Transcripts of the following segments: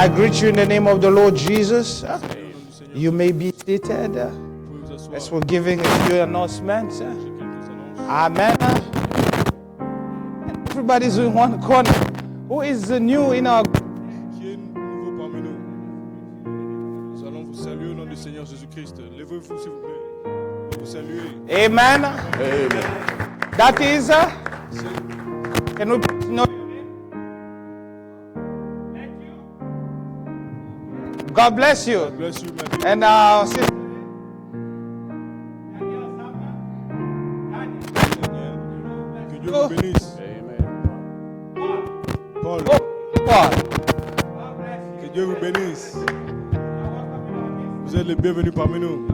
I greet you in the name of the Lord Jesus. You may be seated. As we're giving a few announcements. Amen. Everybody's in one corner. Who is new in our... Qui est nouveau parmi nous? Nous allons vous saluer au nom du Seigneur Jésus-Christ. Levez-vous s'il vous plaît. Vous saluer. Amen. Amen. That is... can we know? God bless you. God bless you, man. And sister, Que Dieu vous bénisse. Paul, God. que Dieu vous bénisse. Vous êtes les bienvenus parmi nous.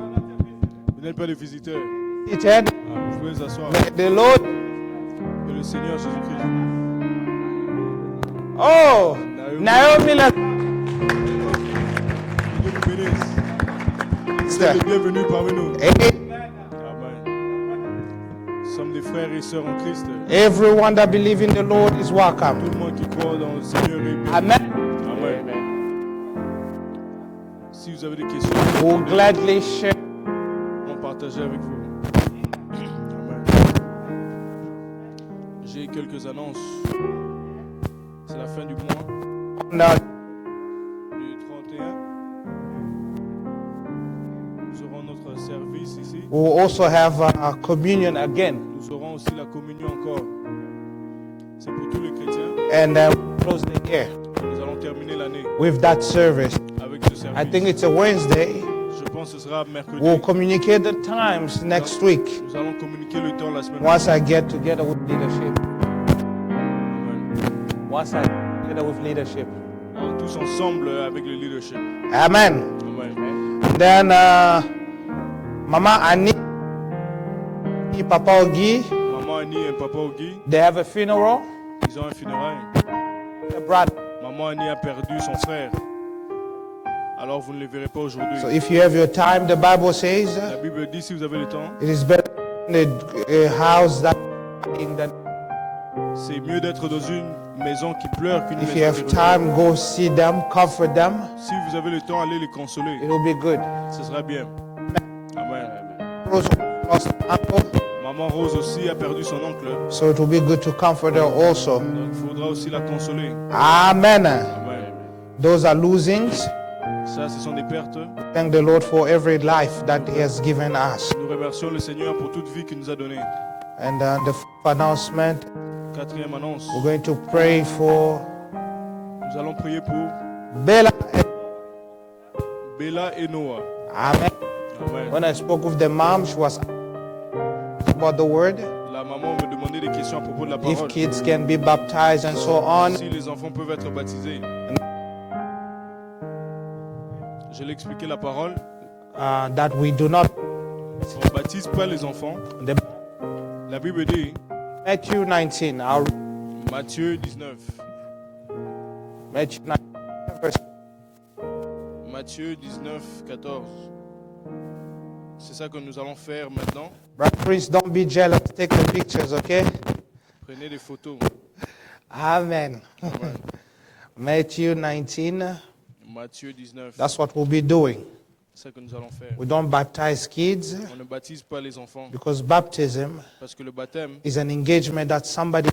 Vous n'êtes pas des visiteurs. Seated. Vous pouvez vous asseoir. May the Lord... Que le Seigneur Jésus-Christ. Oh, Naomi, Que Dieu vous bénisse. Vous êtes les bienvenus parmi nous. Amen. Amen. Nous sommes des frères et sœurs en Christ. Everyone that believes in the Lord is welcome. Tout le monde qui croit dans le Seigneur est bienvenu. Amen. Amen. Si vous avez des questions, We'll gladly share. on va partager avec vous. Amen. J'ai quelques annonces. C'est la fin du mois, Now, le 31. Nous aurons notre service ici. we'll also have communion again. Nous aurons aussi la communion encore. C'est pour tous les chrétiens. And we'll close the year Nous allons terminer l'année with that service. avec ce service. I think it's a Wednesday. Je pense que ce sera mercredi. We'll communicate the times next week Nous allons communiquer le temps la semaine once I get together with leadership. prochaine. Once I get together with leadership. Tous ensemble avec le leadership. Amen. Amen. Then, Mama Annie, Papa Ogi, Maman Annie et Papa Ogi, they have a funeral. ils ont un funérail. A brother. Maman Annie a perdu son frère. Alors vous ne le verrez pas aujourd'hui. So if you have your time, the Bible says La Bible dit si vous avez le temps, it is better in a house that in the... c'est mieux d'être dans une maison qui pleure qu'une If maison you have qui rigole. time, go see them, comfort them. Si vous avez le temps, allez les consoler. It will be good. Ce sera bien. Amen. Rose lost an uncle, Maman Rose aussi a perdu son oncle. so it will be good to comfort her also. Donc il faudra aussi la consoler. Amen. Amen. Those are losings. Ça, ce sont des pertes. Thank the Lord for every life that He has given us. Nous remercions le Seigneur pour toute vie qu'il nous a donnée. And the announcement, Quatrième annonce. we're going to pray for Nous allons prier pour Bella. Bella et Noah. Amen. Amen. When I spoke with the mom, she was about the word. La maman me demandait des questions à propos de la If parole. kids can be baptized and so on. Si les enfants peuvent être baptisés. Je l'ai expliqué la parole. That we do not. On ne baptise pas les enfants. The La Bible dit, Matthew 19. I'll Matthieu 19. Matthew 19. Verse. Matthieu 19, 14. C'est ça que nous allons faire maintenant. Brother Prince, don't be jealous. Take the pictures, okay? Prenez des photos. Amen. Amen. Matthew 19. Matthieu 19. That's what we'll be doing. C'est ça que nous allons faire. We don't baptize kids On ne baptise pas les enfants because baptism parce que le baptême, is an engagement that somebody,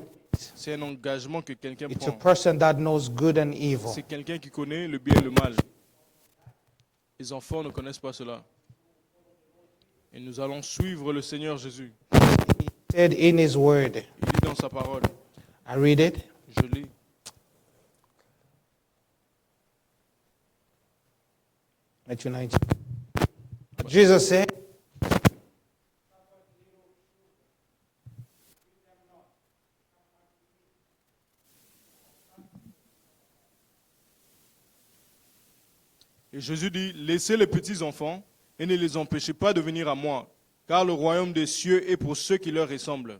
c'est un engagement que quelqu'un it's a prend. person that knows good and evil. C'est quelqu'un qui connaît le bien et le mal. Les enfants ne connaissent pas cela. Et nous allons suivre le Seigneur Jésus. He said in His word, Il dit dans sa parole, I read it. je lis. Matthew 19. Jesus said, Et Jésus dit, laissez les petits enfants et ne les empêchez pas de venir à moi, car le royaume des cieux est pour ceux qui leur ressemblent.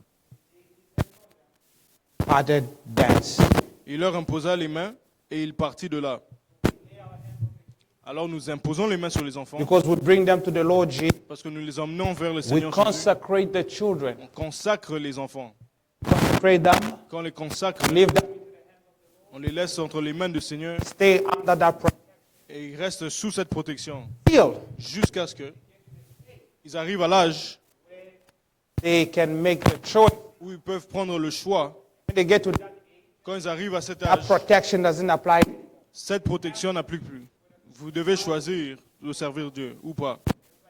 started dance. Il leur imposa les mains et il partit de là. Alors nous imposons les mains sur les enfants Because we bring them to the Lord Jesus. parce que nous les emmenons vers le We Seigneur Jésus. consecrate the children. On consacre les enfants. Consecrate them. Quand on les consacre, Leave them. on On les laisse entre les mains du Seigneur stay under that protection et ils restent sous cette protection till jusqu'à ce qu'ils arrivent à l'âge they can make the choice. où ils peuvent prendre le choix. When they get to that, Quand ils arrivent à cet that âge, protection doesn't apply. cette protection n'a plus. Vous devez choisir de servir Dieu ou pas.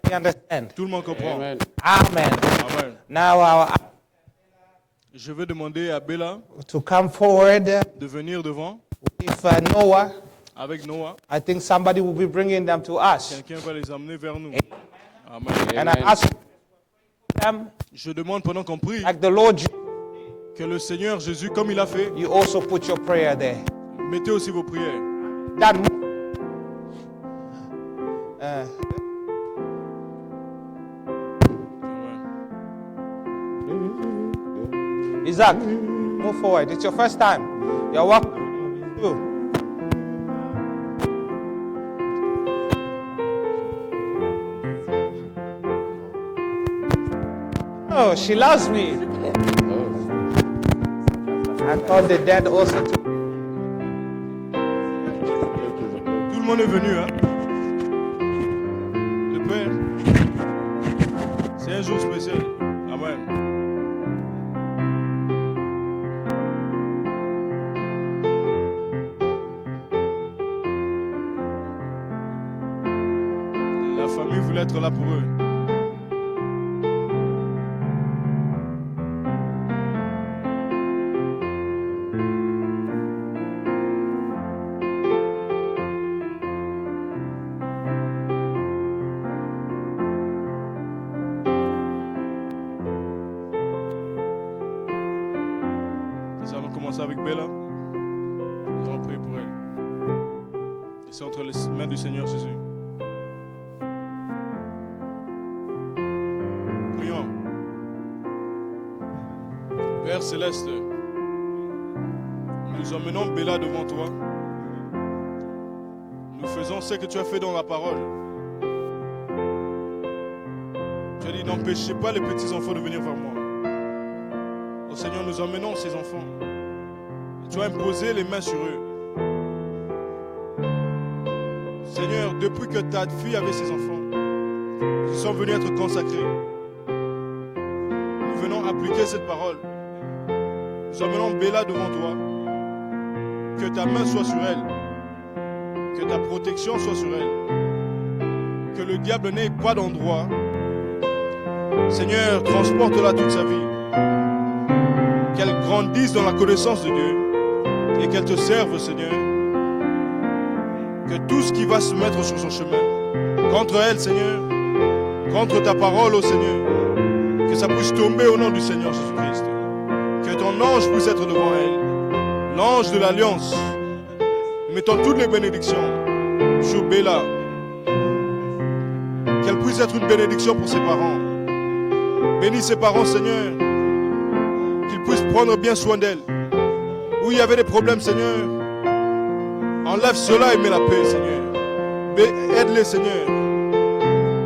You understand? Tout le monde comprend. Amen. Amen. Amen. Now Je vais demander à Bella to come forward de venir devant with Noah. avec Noah. I think somebody will be bringing them to us. Quelqu'un va les amener vers nous. Amen. And I ask them, Je demande pendant qu'on prie like the Lord, que le Seigneur Jésus, comme il a fait, you also put your prayer there. mettez aussi vos prières. That Isaac, move forward. It's your first time. You're welcome. Too. Oh, she loves me. I thought the dad also too. Tout le monde est venu, hein? Le Père, c'est un jour spécial. Amen. La famille voulait être là pour eux. Nous allons commencer avec Bella. Nous allons prier pour elle. Et c'est entre les mains du Seigneur Jésus. Prions. Père Céleste, nous emmenons Bella devant toi. Nous faisons ce que tu as fait dans la parole. Tu as dit, n'empêchez pas les petits enfants de venir vers moi. Oh Seigneur, nous emmenons ces enfants. Et tu as imposé les mains sur eux. Seigneur, depuis que ta fille avait ses enfants, ils sont venus être consacrés. Nous venons appliquer cette parole. Nous emmenons Bella devant toi. Que ta main soit sur elle. Que ta protection soit sur elle. Que le diable n'ait pas d'endroit. Seigneur, transporte-la toute sa vie. Qu'elle grandisse dans la connaissance de Dieu et qu'elle te serve, Seigneur. Que tout ce qui va se mettre sur son chemin, contre elle, Seigneur, contre ta parole, ô Seigneur, que ça puisse tomber au nom du Seigneur Jésus-Christ. Que ton ange puisse être devant elle, l'ange de l'alliance. Nous mettons toutes les bénédictions sur Bella. Qu'elle puisse être une bénédiction pour ses parents. Bénis ses parents, Seigneur. Qu'ils puissent prendre bien soin d'elle. Où il y avait des problèmes, Seigneur, enlève cela et mets la paix, Seigneur. Aide-les, Seigneur.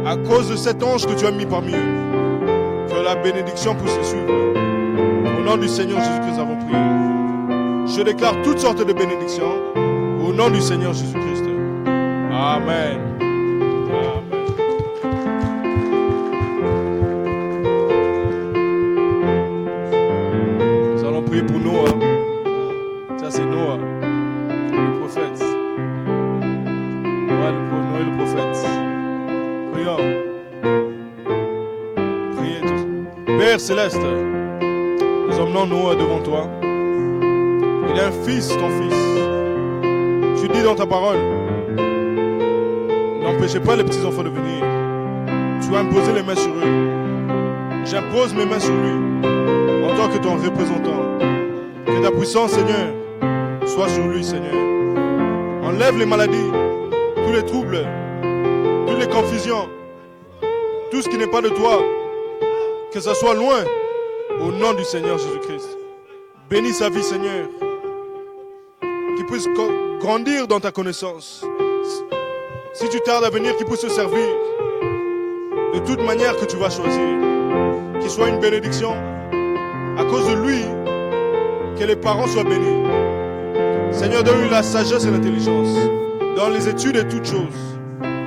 À cause de cet ange que tu as mis parmi eux. Que la bénédiction puisse les suivre. Au nom du Seigneur Jésus-Christ, nous avons prié. Je déclare toutes sortes de bénédictions. Au nom du Seigneur Jésus-Christ. Amen. Amen. Nous allons prier pour Noah. Ça, c'est Noah, le prophète. Noah, le prophète. Prions. Priez tous. Père Céleste, nous emmenons Noah devant toi. Il est un fils, ton fils. Tu dis dans ta parole, n'empêchez pas les petits enfants de venir. Tu as imposé les mains sur eux. J'impose mes mains sur lui en tant que ton représentant. Que ta puissance, Seigneur, soit sur lui, Seigneur. Enlève les maladies, tous les troubles, toutes les confusions, tout ce qui n'est pas de toi. Que ça soit loin, au nom du Seigneur Jésus-Christ. Bénis sa vie, Seigneur. Qu'il puisse grandir dans ta connaissance. Si tu tardes à venir, qu'il puisse se servir de toute manière que tu vas choisir. Qu'il soit une bénédiction. À cause de lui, que les parents soient bénis. Seigneur, donne-lui la sagesse et l'intelligence dans les études et toutes choses.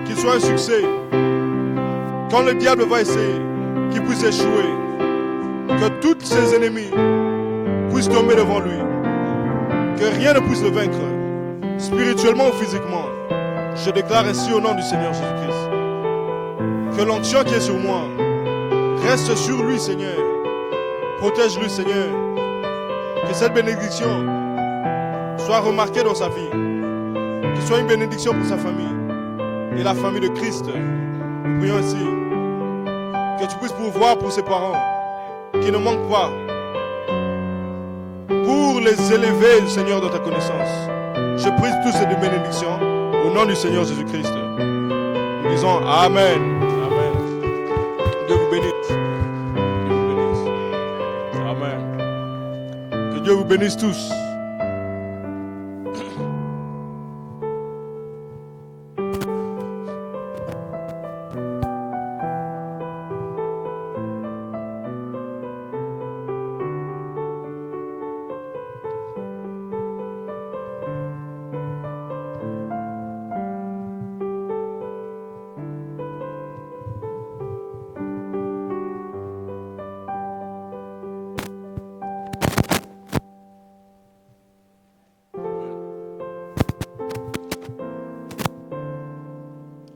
Qu'il soit un succès. Quand le diable va essayer, qu'il puisse échouer. Que tous ses ennemis puissent tomber devant lui. Que rien ne puisse le vaincre, spirituellement ou physiquement. Je déclare ainsi au nom du Seigneur Jésus-Christ. Que l'onction qui est sur moi reste sur lui, Seigneur. Protège-lui, Seigneur. Que cette bénédiction soit remarquée dans sa vie. Qu'il soit une bénédiction pour sa famille et la famille de Christ. Nous prions ainsi. Que tu puisses pourvoir pour ses parents qui ne manquent pas. Pour les élever, Seigneur, dans ta connaissance. Je prie toutes ces bénédictions au nom du Seigneur Jésus-Christ. Nous disons Amen. Amen. Dieu vous bénisse. Dieu vous bénisse. Amen. Que Dieu vous bénisse tous.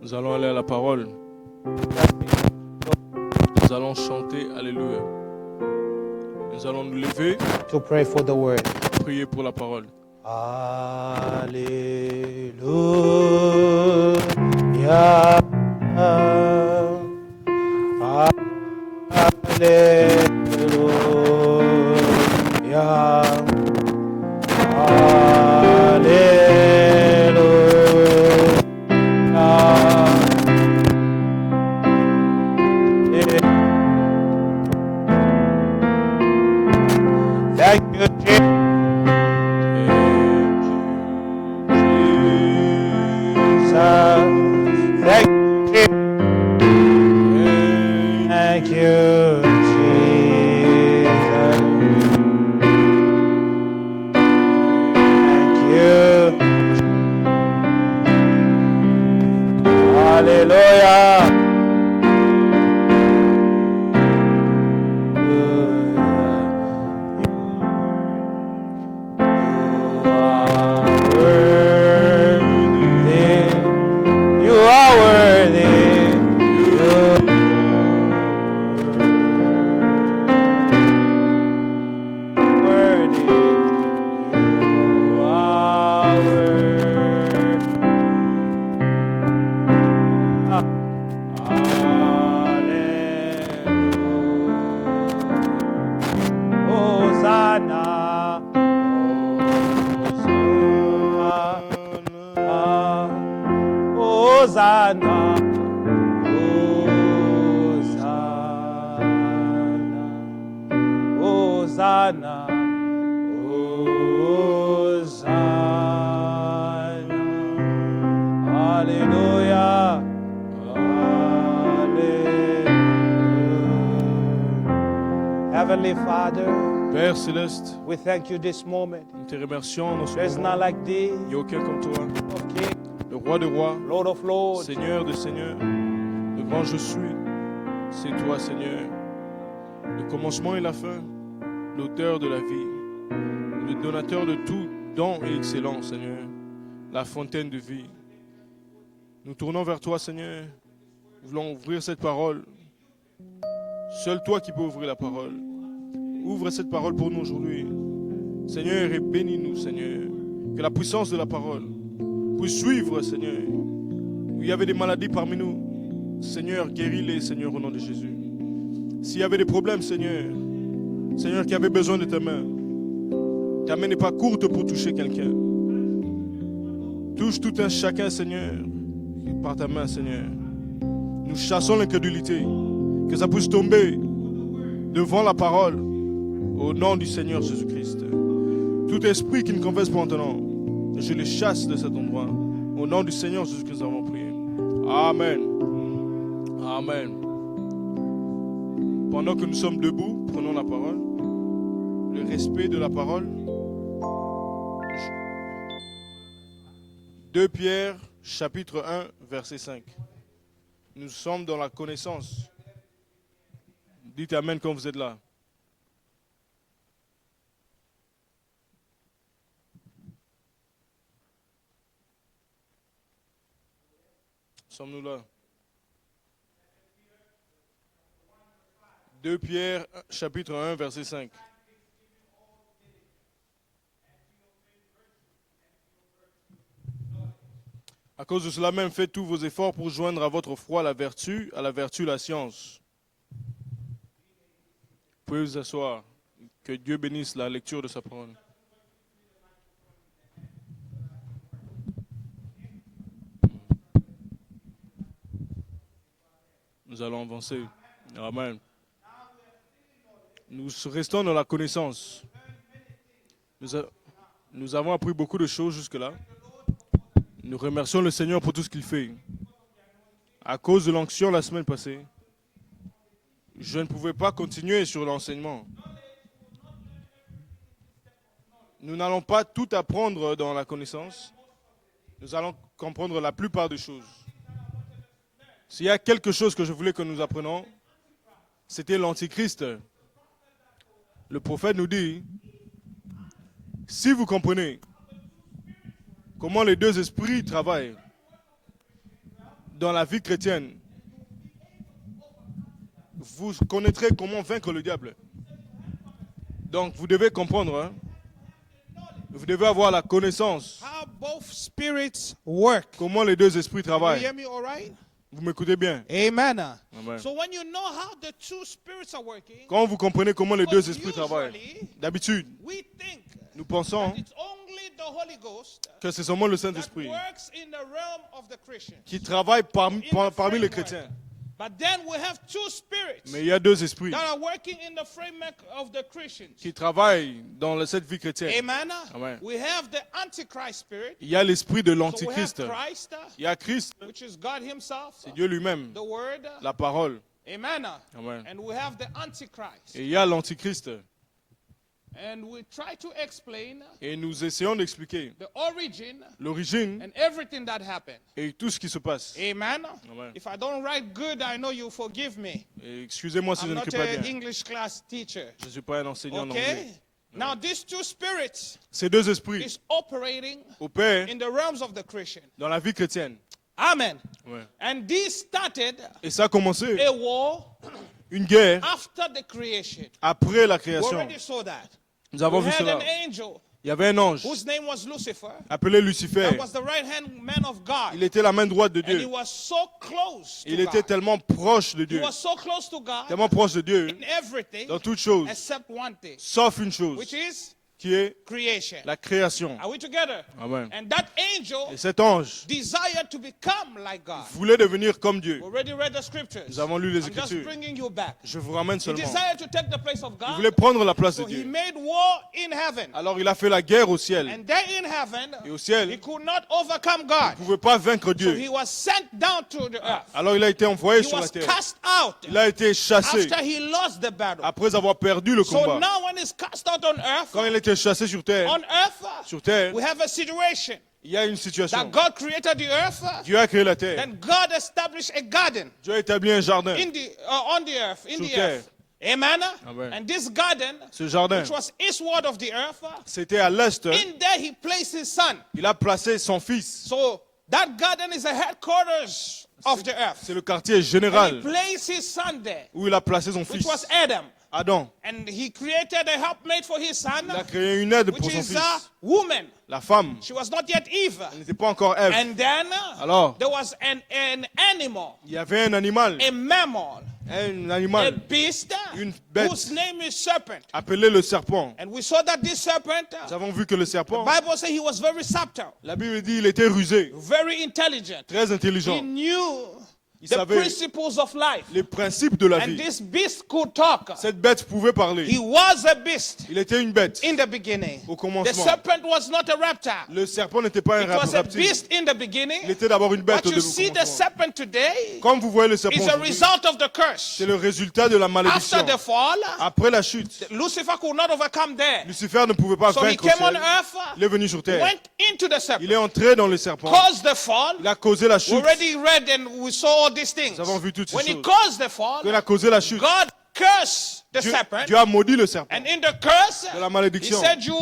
Nous allons aller à la parole. Nous allons chanter Alléluia. Nous allons nous lever To pray for the word. prier pour la parole. Alléluia. Alléluia. Thank you, Jesus. Thank you, thank you, Jesus. Thank you. Hallelujah. You are worthy. Hosanna. Hosanna. Hosanna. Hosanna. Hosanna. Hallelujah. Hallelujah. Heavenly Father, Père Céleste, we thank you this moment. nous te remercions dans ce There's moment. none like thee, Il n'y a aucun comme toi. of King, Le roi des rois, Lord of Lords. Seigneur de seigneurs, le grand je suis, c'est toi Seigneur. Le commencement et la fin, l'auteur de la vie, le donateur de tout don et excellence Seigneur, la fontaine de vie. Nous tournons vers toi Seigneur, nous voulons ouvrir cette parole. Seul toi qui peux ouvrir la parole. Ouvre cette parole pour nous aujourd'hui. Seigneur, et bénis-nous Seigneur. Que la puissance de la parole puisse suivre Seigneur. Où il y avait des maladies parmi nous, Seigneur, guéris-les, Seigneur, au nom de Jésus. S'il y avait des problèmes, Seigneur, Seigneur, qui avait besoin de tes mains, ta main n'est pas courte pour toucher quelqu'un. Touche tout un chacun, Seigneur, par ta main, Seigneur. Nous chassons l'incrédulité, que ça puisse tomber devant la parole, au nom du Seigneur Jésus-Christ. Tout esprit qui ne confesse pas maintenant, je le chasse de cet endroit. Au nom du Seigneur Jésus-Christ, nous avons prié. Amen. Amen. Pendant que nous sommes debout, prenons la parole. Le respect de la parole. 2 Pierre, chapitre 1, verset 5. Nous sommes dans la connaissance. Dites Amen quand vous êtes là. Sommes-nous là? 2 Pierre, chapitre 1, verset 5. À cause de cela même, faites tous vos efforts pour joindre à votre foi la vertu, à la vertu la science. Vous pouvez vous asseoir. Que Dieu bénisse la lecture de sa parole. Nous allons avancer. Amen. Nous restons dans la connaissance. Nous avons appris beaucoup de choses jusque-là. Nous remercions le Seigneur pour tout ce qu'il fait. À cause de l'onction la semaine passée, je ne pouvais pas continuer sur l'enseignement. Nous n'allons pas tout apprendre dans la connaissance. Nous allons comprendre la plupart des choses. S'il y a quelque chose que je voulais que nous apprenions, c'était l'Antichrist. Le prophète nous dit, si vous comprenez comment les deux esprits travaillent dans la vie chrétienne, vous connaîtrez comment vaincre le diable. Donc vous devez comprendre, hein? Vous devez avoir la connaissance. How both spirits work. Comment les deux esprits Can you travaillent. hear me all right? Vous m'écoutez bien? Amen. Amen. So when you know how the two spirits are working, Quand vous comprenez comment les deux esprits travaillent, d'habitude, we think nous pensons that it's only the Holy Ghost que c'est seulement le that Saint-Esprit works in the realm of the Christians. qui travaille parmi les chrétiens. But then we have two spirits Mais il y a deux esprits that are working in the framework of the Christians. qui travaillent dans cette vie chrétienne. Amen. Amen. We have the Antichrist spirit. Il y a l'esprit de So we have l'Antichrist. Christ, Il y a Christ, which is God himself, c'est Dieu lui-même, the Word. la parole. Amen. Amen. And we have the Antichrist. Et il y a l'Antichrist. And we try to explain Et nous essayons d'expliquer the origin l'origine and everything that happened. et tout ce qui se passe. Amen. Amen. If I don't write good, I know you forgive me. Et excusez-moi si je I'm n'écris not pas an bien. English class teacher. Je ne suis pas un enseignant en Okay? anglais. Now these two spirits Ces deux esprits is operating opèrent in the realms of the Christian. dans la vie chrétienne. Amen. Ouais. And this started Et ça a commencé a war une guerre after the creation. après la We création. already saw that. Nous avons We vu had cela. an angel Il y avait un ange whose name was Lucifer. appelé Lucifer. That was the right hand man of God. Il était la main droite de And he Dieu. was so close to Il était God. tellement proche de He Dieu. was so close to God Tellement proche de Dieu in everything dans toutes choses. except one thing, Sauf une chose which is qui est creation. la création. Are we together? Amen. And that angel Et cet ange desired to become like God. voulait devenir comme Dieu. We already read the scriptures. Nous avons lu les I'm just Écritures. bringing you back. Je vous ramène He seulement. desired to take the place of Il God. voulait prendre la place de So he Dieu. made war in heaven. Alors il a fait la guerre au ciel. And there in heaven, Et au ciel, he il could not overcome God. ne pouvait pas vaincre So Dieu. he was sent down to the earth. Alors il a été envoyé He sur la was terre. cast out Il a été chassé after he lost the battle. après avoir perdu le So combat. now when he's cast out on earth, Quand il a été chassé sur terre, on earth, we have a situation il y a une situation. that God created the earth, Dieu a créé la terre. then God established a garden Dieu a établi un jardin. in the on the earth, in Sur the terre. earth. Amen. Amen. And this garden, Ce jardin, which was eastward of the earth, c'était à l'est. in there he placed his son. Il a placé son fils. So that garden is the headquarters of the earth. C'est le quartier And he général placed his son there, où il a placé son which fils. was Adam. Adam. And he created a helpmate for his son, Il a créé une aide which pour son is a fils. woman. La femme. She was not yet Eve. Elle n'était pas encore Ève. And then Alors, there was an animal, il y avait un animal. a mammal, Un a animal beast Une bête. whose name is serpent. appelé le serpent. And we saw that this serpent, Nous avons vu que le the serpent, Bible says he was very subtle, la Bible dit, il était rusé, very intelligent. très He intelligent. knew Il the savait principles of life. les principes de la And vie. this beast could talk. Cette bête pouvait parler. He was a beast Il était une bête. in the beginning. Au The commencement. serpent was not a reptile. Le serpent n'était pas un It was a reptile. beast in the Il beginning. était d'abord une bête But au you see the commencement. serpent today Comme vous voyez le serpent is a aujourd'hui, result of the curse. c'est le résultat de la After malédiction. the fall, Après la chute, Lucifer could not overcome there. Lucifer ne pouvait pas So he vaincre au came on ciel. earth, Il est venu sur terre. went into the serpent, Il est entré dans le serpent. caused the fall. Il a causé la We chute. already read and we saw all these things. Nous avons vu toutes ces When he choses. caused the fall, Il a causé la chute. God cursed the Dieu, serpent. Dieu a maudit le serpent. And in the curse, De la he malédiction. said, you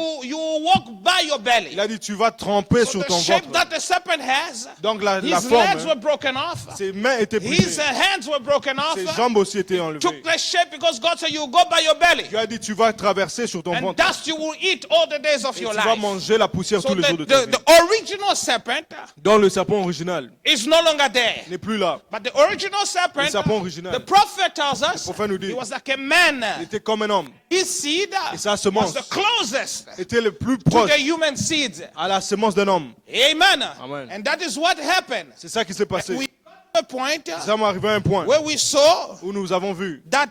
walk by your belly. Il a dit, tu vas tremper So sur the ton shape ventre. that the serpent has, Donc la his forme, legs were broken off. ses mains étaient His brisées. hands were broken off. Ses jambes aussi étaient enlevées. Took the shape because God said, you go by your belly. Dieu a dit, tu vas traverser sur ton And ventre. dust you will eat all the days of Et your tu vas life. manger la poussière So tous les jours de ta vie. the original serpent Donc le serpent original is no longer there. n'est plus là. But the original serpent, Le serpent original. the prophet tells us, Le prophète nous dit, he was like a man. il était comme un homme. His seed Et sa was semence the closest était le plus to proche the human seeds. à la semence d'un homme. Amen. Amen. And that is what happened. C'est ça qui s'est passé. We got to a point Nous sommes arrivés à un point where we saw où nous avons vu that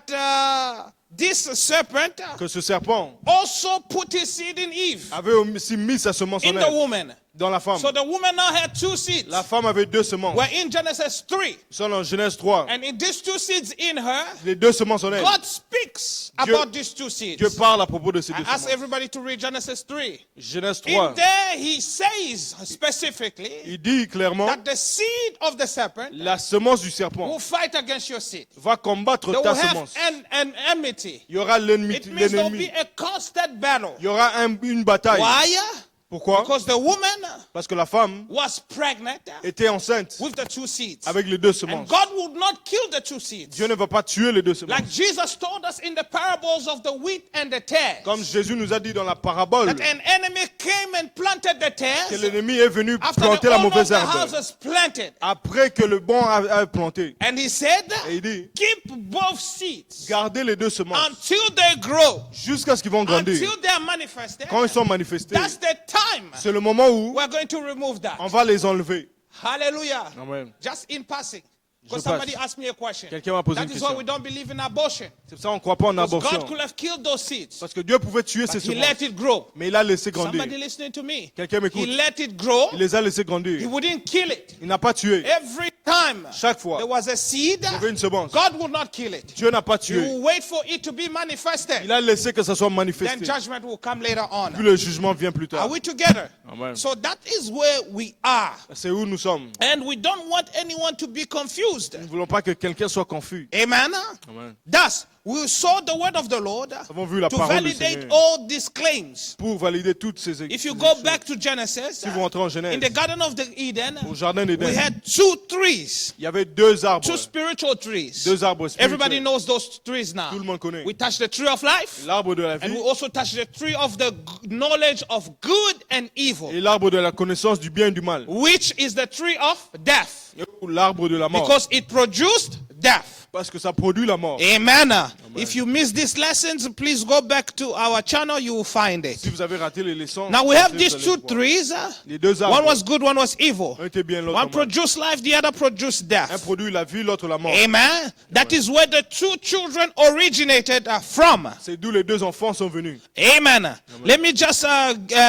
this serpent que ce serpent also put his seed in Eve, avait aussi mis sa semence en in the elle, woman. dans la femme. So the woman now had two seeds. La femme avait deux semences. We're in Genesis 3. Nous sommes en Genèse 3. And in these two seeds in her, Les deux semences en elle. God speaks Dieu- about these two seeds. Dieu parle à propos de ces I deux ask semences. everybody to read Genesis 3. Genèse In 3, there, he says specifically il dit clairement, that the seed of the serpent la semence du serpent will fight against your seed. va combattre They ta will have semence. an enmity. Il y aura l'ennemi. It means there will be a constant battle. Il y aura une bataille. Why? Pourquoi? Because the woman Parce que la femme was pregnant était enceinte with the two seeds. avec les deux And semences. God would not kill the two seeds. Dieu ne va pas tuer les deux semences. Like Jesus told us in the parables of the wheat and the tares. Comme Jésus nous a dit dans la parabole That an enemy came and planted the que tares l'ennemi est venu after planter the la owner of mauvaise the herbe house has planted. après que le bon a planté. And he said, Et il dit, keep both seeds gardez les deux semences until they grow, jusqu'à ce qu'ils vont grandir. until they are manifested. Quand ils sont manifestés, That's the time c'est le moment où we're going to remove that. on va les enlever. Hallelujah. Amen. Just in passing. Because Je passe. somebody asked me a question. Quelqu'un m'a posé That une is why question. we don't believe in abortion. C'est pour ça qu'on ne croit pas en Because abortion. God could have killed those seeds. Parce que Dieu pouvait tuer ces He semences. let it grow. Mais il a laissé grandir. Somebody listening to me. Quelqu'un He m'écoute. let it grow. Il les a laissés He grandir. wouldn't kill it. Il n'a pas tué. Every time Chaque fois, there was a seed, il y avait une semence. God would not kill it. Dieu n'a pas He tué. will wait for it to be manifested. Il a laissé que ça soit Then manifesté. judgment will come later on. Puis le jugement vient plus Are tard. we together? Amen. So that is where we are. C'est où nous sommes. And we don't want anyone to be confused. Nous ne voulons pas que quelqu'un soit confus. Amen. Amen. Thus, we saw the word of the Lord avons vu la to parole du validate Seigneur. all these claims. Pour valider toutes ces If you ces go choses. back to Genesis, Si vous rentrez en in Genèse, the Garden of the Eden, au jardin we d'Éden, had two trees, il y avait deux arbres. two spiritual trees. Deux arbres Everybody spirituels. knows those trees now. Tout le monde connaît. We touched the tree of life, L'arbre de la and we vie also touched the tree of the knowledge of good and evil, et l'arbre de la connaissance du bien et du mal. which is the tree of death, Ou l'arbre de la mort. because it produced death. Parce que ça produit la mort. Amen. If you miss these lessons, please go back to our channel. You will find it. Si vous avez raté les leçons, Now we have vous these allez two voir. trees. Les deux One arbres, was good, one was evil. un était bien, l'autre One mal. produced life, the other produced Un death. produit la vie, l'autre la mort. Amen. That is where the two children originated from. C'est d'où les deux enfants sont venus. Amen. Let me just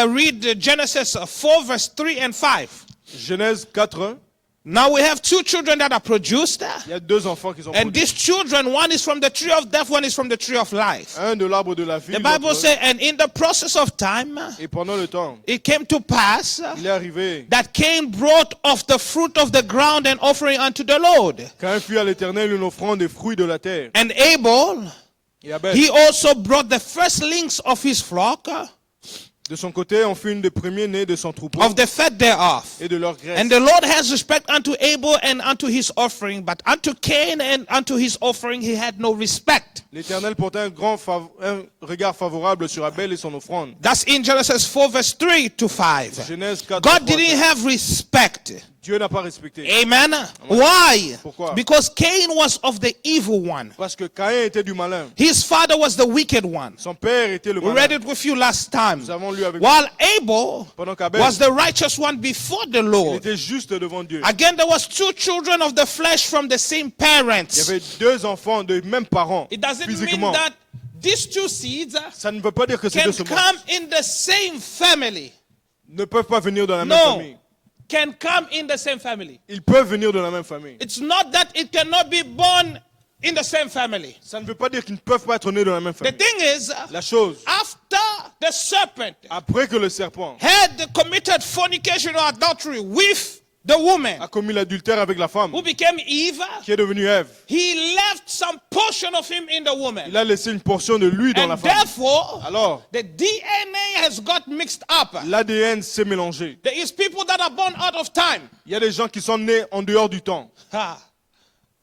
read Genesis 4 verse 3 and 5. Genèse 4, Now we have two children that are produced. il y a deux enfants qui sont And produits. these children, one is from the tree of death, one is from the tree of life. Un de l'arbre de la vie, The Bible l'autre- says, and in the process of time, et pendant le temps, it came to pass il est arrivé, that Cain brought of the fruit of the ground an offering unto the Lord. quand fut à l'Éternel une offrande des fruits de la terre. And Abel, Et Abel, he also brought the firstlings of his flock, de son côté, on fut une des premiers-nés de son troupeau of the fat thereof. et de leur graisse. And the Lord has respect unto Abel and unto his offering, but unto Cain and unto his offering he had no respect. L'Éternel portait un regard favorable sur Abel et son offrande. That's in Genesis 4 verse 3 to 5. Genèse 4, God 3, didn't have respect Dieu n'a pas respecté. Amen. Why? Pourquoi? Because Cain was of the evil one. Parce que Caïn était du malin. His father was the wicked one. Son père était le We read malin. it with you last time. Nous avons lu avec vous. While Abel Pendant qu'Abel was the righteous one before the il Lord. était juste devant Dieu. Again, there was two children of the flesh from the same Il y parents. avait deux enfants de mêmes parents. It doesn't mean Physiquement. that these two seeds Ça ne veut pas dire que ces can deux semences come in the same family. ne peuvent pas venir de la même No, famille. can come in the same family. Ils peuvent venir de la même famille. It's not that it cannot be born in the same family. Ça ne veut pas dire qu'ils ne peuvent pas être nés de la même The famille. thing is, La chose, after the serpent après que le serpent had committed fornication or adultery with the woman a commis l'adultère avec la femme, who became Eve, qui est devenue Ève, he left some portion of him in the woman. il a laissé une portion de lui dans la And femme. therefore, Alors, the DNA has got mixed up. l'ADN s'est mélangé. There is people that are born out of time. Il y a des gens qui sont nés en dehors du temps. Ah.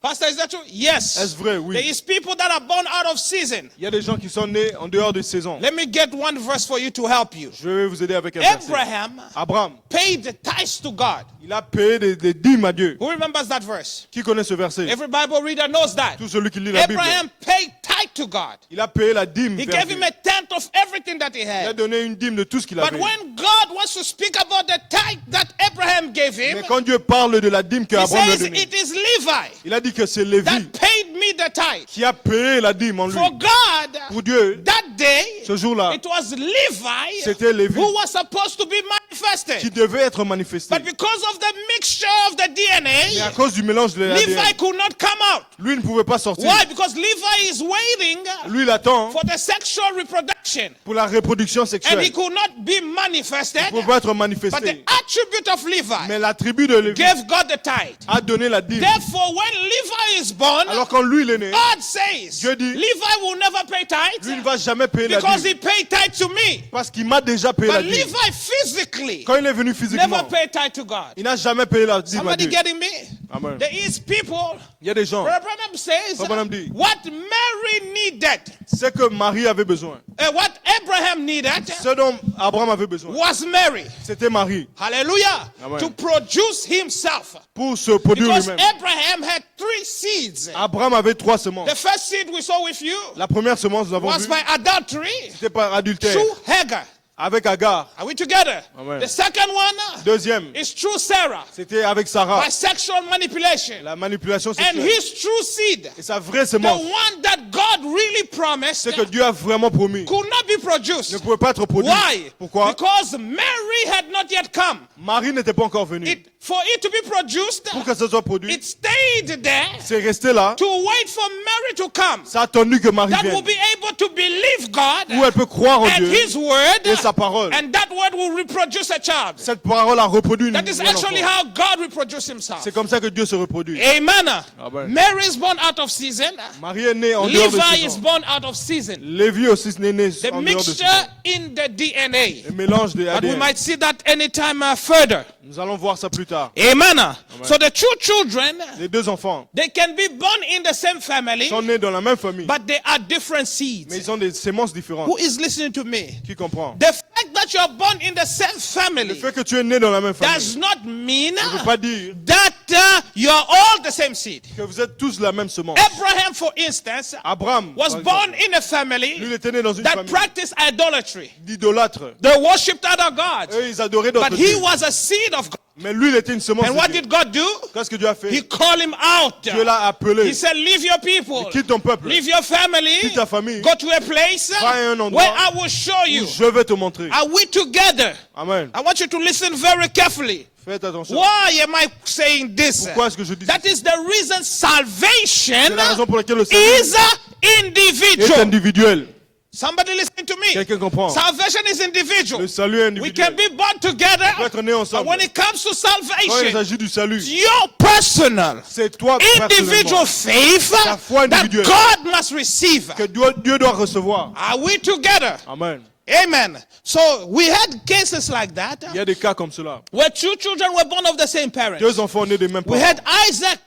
Pastor, is that true? Yes. Est-ce vrai? Oui. There is people that are born out of season. Il y a des gens qui sont nés en dehors de saison. Let me get one verse for you to help you. Je vais vous aider avec un verset. Abraham Abraham, paid the tithes to God. il a payé des dîmes à Dieu. Who remembers that verse? Qui connaît ce verset? Every Bible reader knows that. Tout celui qui lit la Bible. Abraham paid tithe to God. Il a payé la dîme. He vers gave Dieu. him a tenth of everything that he Il a had. donné une dîme de tout ce qu'il But avait. when God wants to speak about the tithe that Abraham gave him, Mais quand Dieu parle de la dîme que he Abraham lui a says donnée, it is Levi il a dit que c'est Lévi that paid me the tithe. qui a payé la dîme en lui. For God, Pour Dieu, that day, ce jour-là, it was Levi c'était Lévi who was supposed to be qui manifested. devait être manifesté. But because of the mixture of the Mais à DNA, cause du mélange de Levi l'ADN, could not come out. lui ne pouvait pas sortir. Why? Because Levi is waiting Lui, il attend for the sexual reproduction. pour la reproduction And sexuelle. he Il could not be manifested. ne pouvait pas être But the manifesté. attribute of Levi Mais la tribu de Lévi gave God the tithe. a donné la dîme. Therefore, when Levi is born, Alors quand lui, il est né, God says, Dieu dit, Levi will never pay lui ne tithe va jamais payer la because dîme. he paid tithe to me. Parce qu'il m'a déjà payé la But dîme. Levi physically Quand il est venu never physiquement, paid tithe to God. il n'a jamais payé la dîme à Somebody Dieu. getting me? Amen. There is people, Il y a des gens, Brother Branham says, Brother Branham dit, what Mary needed, c'est que Marie avait besoin. what Abraham needed Ce dont Abraham avait besoin, was Mary. c'était Marie. Hallelujah. Amen. To produce himself. Pour se produire Because lui-même. Abraham had 3 seeds. Abraham avait 3 semences. The first seed we saw with you La première semence, nous avons was vu, by adultery c'était par adultère. through Hagar. Avec Agar. Are we together? Amen. The second one Deuxième, is through Sarah c'était avec Sarah. by sexual manipulation. La manipulation And sexuelle. his true seed, Et sa vraie the semence, one that God really promised, c'est que Dieu a vraiment promis, could not be ne produced. pouvait pas être produit. Why? Pourquoi? Because Mary had not yet come. Marie n'était pas encore venue. For it to be produced, Pour que ça soit produit, it stayed there c'est resté là. to wait for Mary to come. Ça a attendu que Marie That will vienne. be able to believe God Où elle peut croire en and Dieu His word, et sa parole. and that word will reproduce a child. Cette parole a reproduit That is un actually enfant. how God reproduced Himself. C'est comme ça que Dieu se reproduit. Amen. Amen. Mary is born out of season. Marie est née en dehors de Levi is saison. born out of season. Lévi aussi est né The en dehors de mixture saison. in the DNA. Le mélange des But we ADN. might see that anytime further. Nous allons voir ça plus tard. Amen. So the two children, Les deux enfants they can be born in the same family, sont nés dans la même famille, but they are different mais seeds. ils ont des semences différentes. Who is listening to me? Qui comprend? The fact that you are born in the same Le family fait que tu es né dans la même famille does not mean ne veut pas dire that you are all the same seed. que vous êtes tous la même semence. Abraham, for instance, Abraham was par born exemple, in a lui, il family était né dans une that famille practiced idolatry. d'idolâtres. They worshipped other gods. Eux, ils adoraient d'autres But he dieux. was a seed of God. Mais lui, il était une semence And de what Dieu. did God do? Qu'est-ce que Dieu a fait? He called him out. Dieu l'a appelé. He said, leave your people. Quitte ton peuple. Leave your family. Quitte ta famille. Go to a place Va à un endroit where I will show you. Où je vais te montrer. Are we together? Amen. I want you to listen very carefully. Faites attention. Why am I saying this? Pourquoi est-ce que je dis ça? That is the reason salvation C'est la raison pour laquelle le salut is est individual. individuel. Somebody listening to me. Quelqu'un comprend? Salvation is individual. Le salut est We can individuel. be born together. On peut être nés But ensemble. when it comes to Quand il salvation, s'agit du salut, your personal, c'est toi individual personnellement faith Ta foi that individuelle. God must receive. que Dieu doit recevoir. Are we together? Amen. Amen. So we had cases like that Il y a des cas comme cela. where two children were born of the same parents. Deux enfants nés des mêmes We parents. had Isaac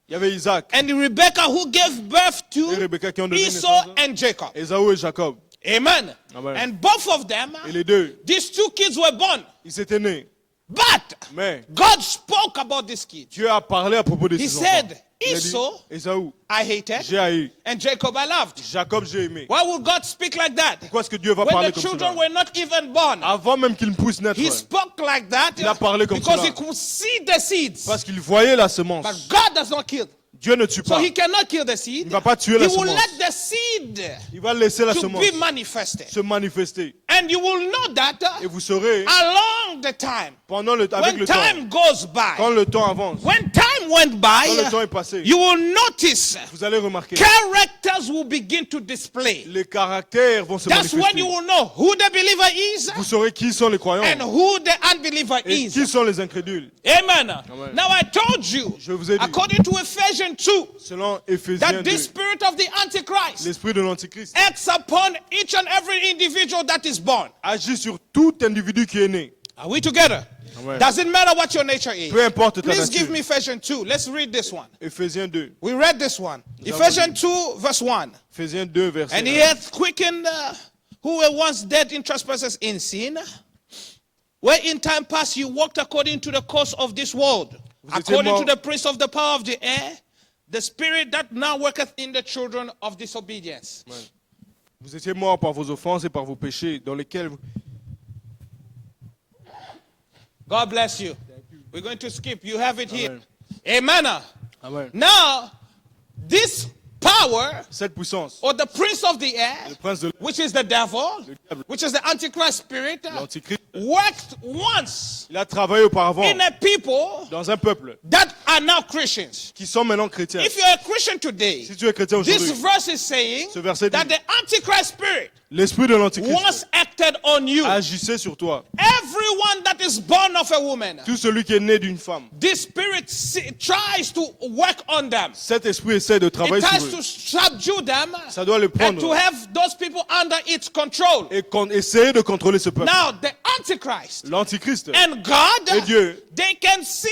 Il y avait Isaac and Rebekah who gave birth et to Rebecca qui ont donné Esau naissance. and Jacob. Ésaü et Jacob. Amen. Amen. And both of them, Et les deux, these two kids were born. ils étaient nés. But Mais God spoke about this kid. Dieu a parlé à propos de He ses enfants. said, Il a dit, Esau, Ésaü, I hated, j'ai haï. and Jacob I loved. Jacob, j'ai aimé. Why would God speak like that? Pourquoi est-ce que Dieu va When parler the comme children cela? were not even born, Avant même qu'il ne puisse naître. he spoke like that Il a parlé comme because cela. he could see the seeds. Parce qu'il voyait la semence. But God does not kill. Dieu ne tue So pas. he cannot kill the seed. Il ne va pas tuer He la will semence. let the seed Il va laisser la to semence be manifested. se manifester. And you will know that Et vous saurez, along the time. pendant avec When le temps, time goes quand by, le temps avance, when time went quand le temps by, est passé, you will notice vous allez remarquer, characters will begin to display. les caractères vont se That's when manifester. you will know who the believer is Vous saurez qui sont les croyants and who the unbeliever et is. qui sont les incrédules. Amen. Amen. Now I told you, Je vous ai dit, according to Ephesians 2, selon Éphésiens that 2, this spirit of the Antichrist l'esprit de l'Antichrist acts upon each and every individual that is born. agit sur tout individu qui est né. Are we together? Amen. Doesn't matter what your nature is. Peu importe ta Please nature. give me Ephesians 2. Let's read this one. Éphésiens 2. We read this one. Nous avons Ephesians 2, verse 1. Éphésiens 2, verset And 1. he hath quickened who were once dead in trespasses in sin, where in time past you walked according to the course of this world, Vous étiez according to morts. the prince of the power of the air, the spirit that now worketh in the children of disobedience. Vous étiez morts par vos offenses et par vos péchés, dans lesquels vous... God bless you. We're going to skip. You have it here. Amen. Amen. Amen. Now, this power, Cette puissance, or the prince of the air, le prince de which is the devil, diable, which is the Antichrist spirit, l'Antichrist, worked once il a travaillé auparavant in a people dans un peuple that are now Christians. qui sont maintenant chrétiens. If you're a Christian today, Si tu es chrétien this aujourd'hui, verse is saying ce verset that dit, the Antichrist spirit l'esprit de once l'Antichrist acted on you. agissait sur toi. Everyone that is born of a woman, Tout celui qui est né d'une femme, this spirit tries to work on them. cet esprit essaie de It travailler tries sur to eux. subdue them Ça doit le and to prendre have those people under its control. et essayer de contrôler ce peuple. Now, the Antichrist L'Antichrist and God, et Dieu, they can see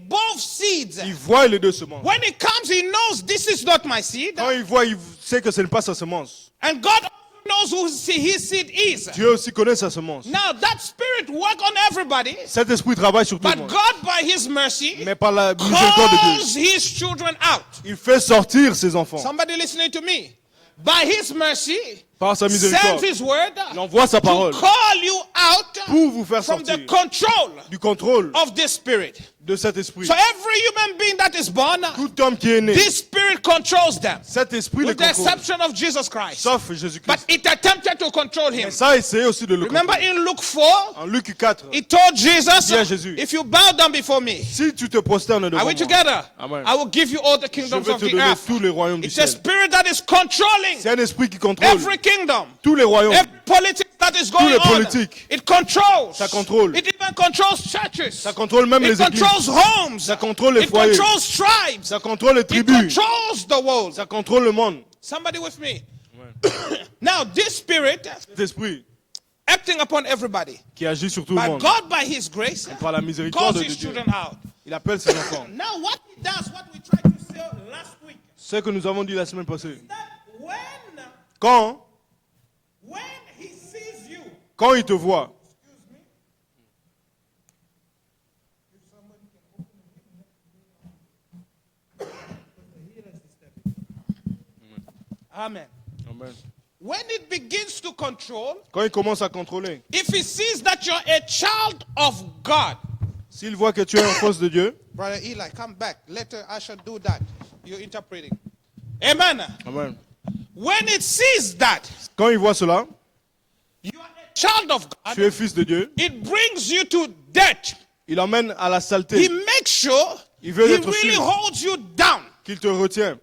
both seeds. il voit les deux semences. When it comes, he knows this is not my seed. Quand il voit, il sait que ce n'est pas sa semence. And God knows who his seed is. Dieu aussi connaît sa semence. Now, that spirit work on everybody, Cet esprit travaille sur tout le but monde. God, by his mercy, Mais par la miséricorde de calls Dieu, his children out. il fait sortir ses enfants. Somebody listening to me. By his mercy, Par sa sends miséricorde, his word il envoie sa to parole call you out pour vous faire from the sortir control du contrôle of this spirit. de cet esprit. So every human being that is born, Tout homme qui est né, this spirit controls them, cet esprit les with the contrôle. exception of Jesus Christ. Sauf But Jésus-Christ. it attempted to control him. Mais ça a essayé aussi de le Remember contrôler. in Luke 4, En Luc 4, he told Jesus, Dis à Jésus, if you bow down before me, si tu te prosternes devant are we moi, together? Amen. I will give you all the je kingdoms vais of te the donner earth. tous les royaumes du It's a ciel. spirit that is controlling C'est un esprit qui contrôle every kingdom, tous les royaumes, every politics that is going les on. politiques. It controls. Ça contrôle. It even controls churches. Ça contrôle même It les églises. controls homes. Ça contrôle les It foyers. controls tribes. Ça contrôle les It tribus. controls the world. Ça contrôle le monde. Somebody with me? Now, this spirit Cet esprit acting upon everybody, qui agit sur tout le but monde, God, by His grace, par la calls miséricorde de His Dieu, children out. il appelle ses enfants. Now, what He does, what we tried to say last week, Ce que nous avons dit la semaine passée. that Quand He sees you, Quand il te voit, Amen. Amen. When it begins to control, Quand il commence à contrôler, if He sees that you're a child of God, s'il voit que tu es un fils de Dieu, Brother Eli, come back. Later I shall do that. You're interpreting. Amen. Amen. When it sees that Quand il voit cela, you are a child of God, tu es fils de Dieu, it brings you to death. il emmène à la He saleté, makes sure Il veut He être really sûr. holds you down. qu'il te retient.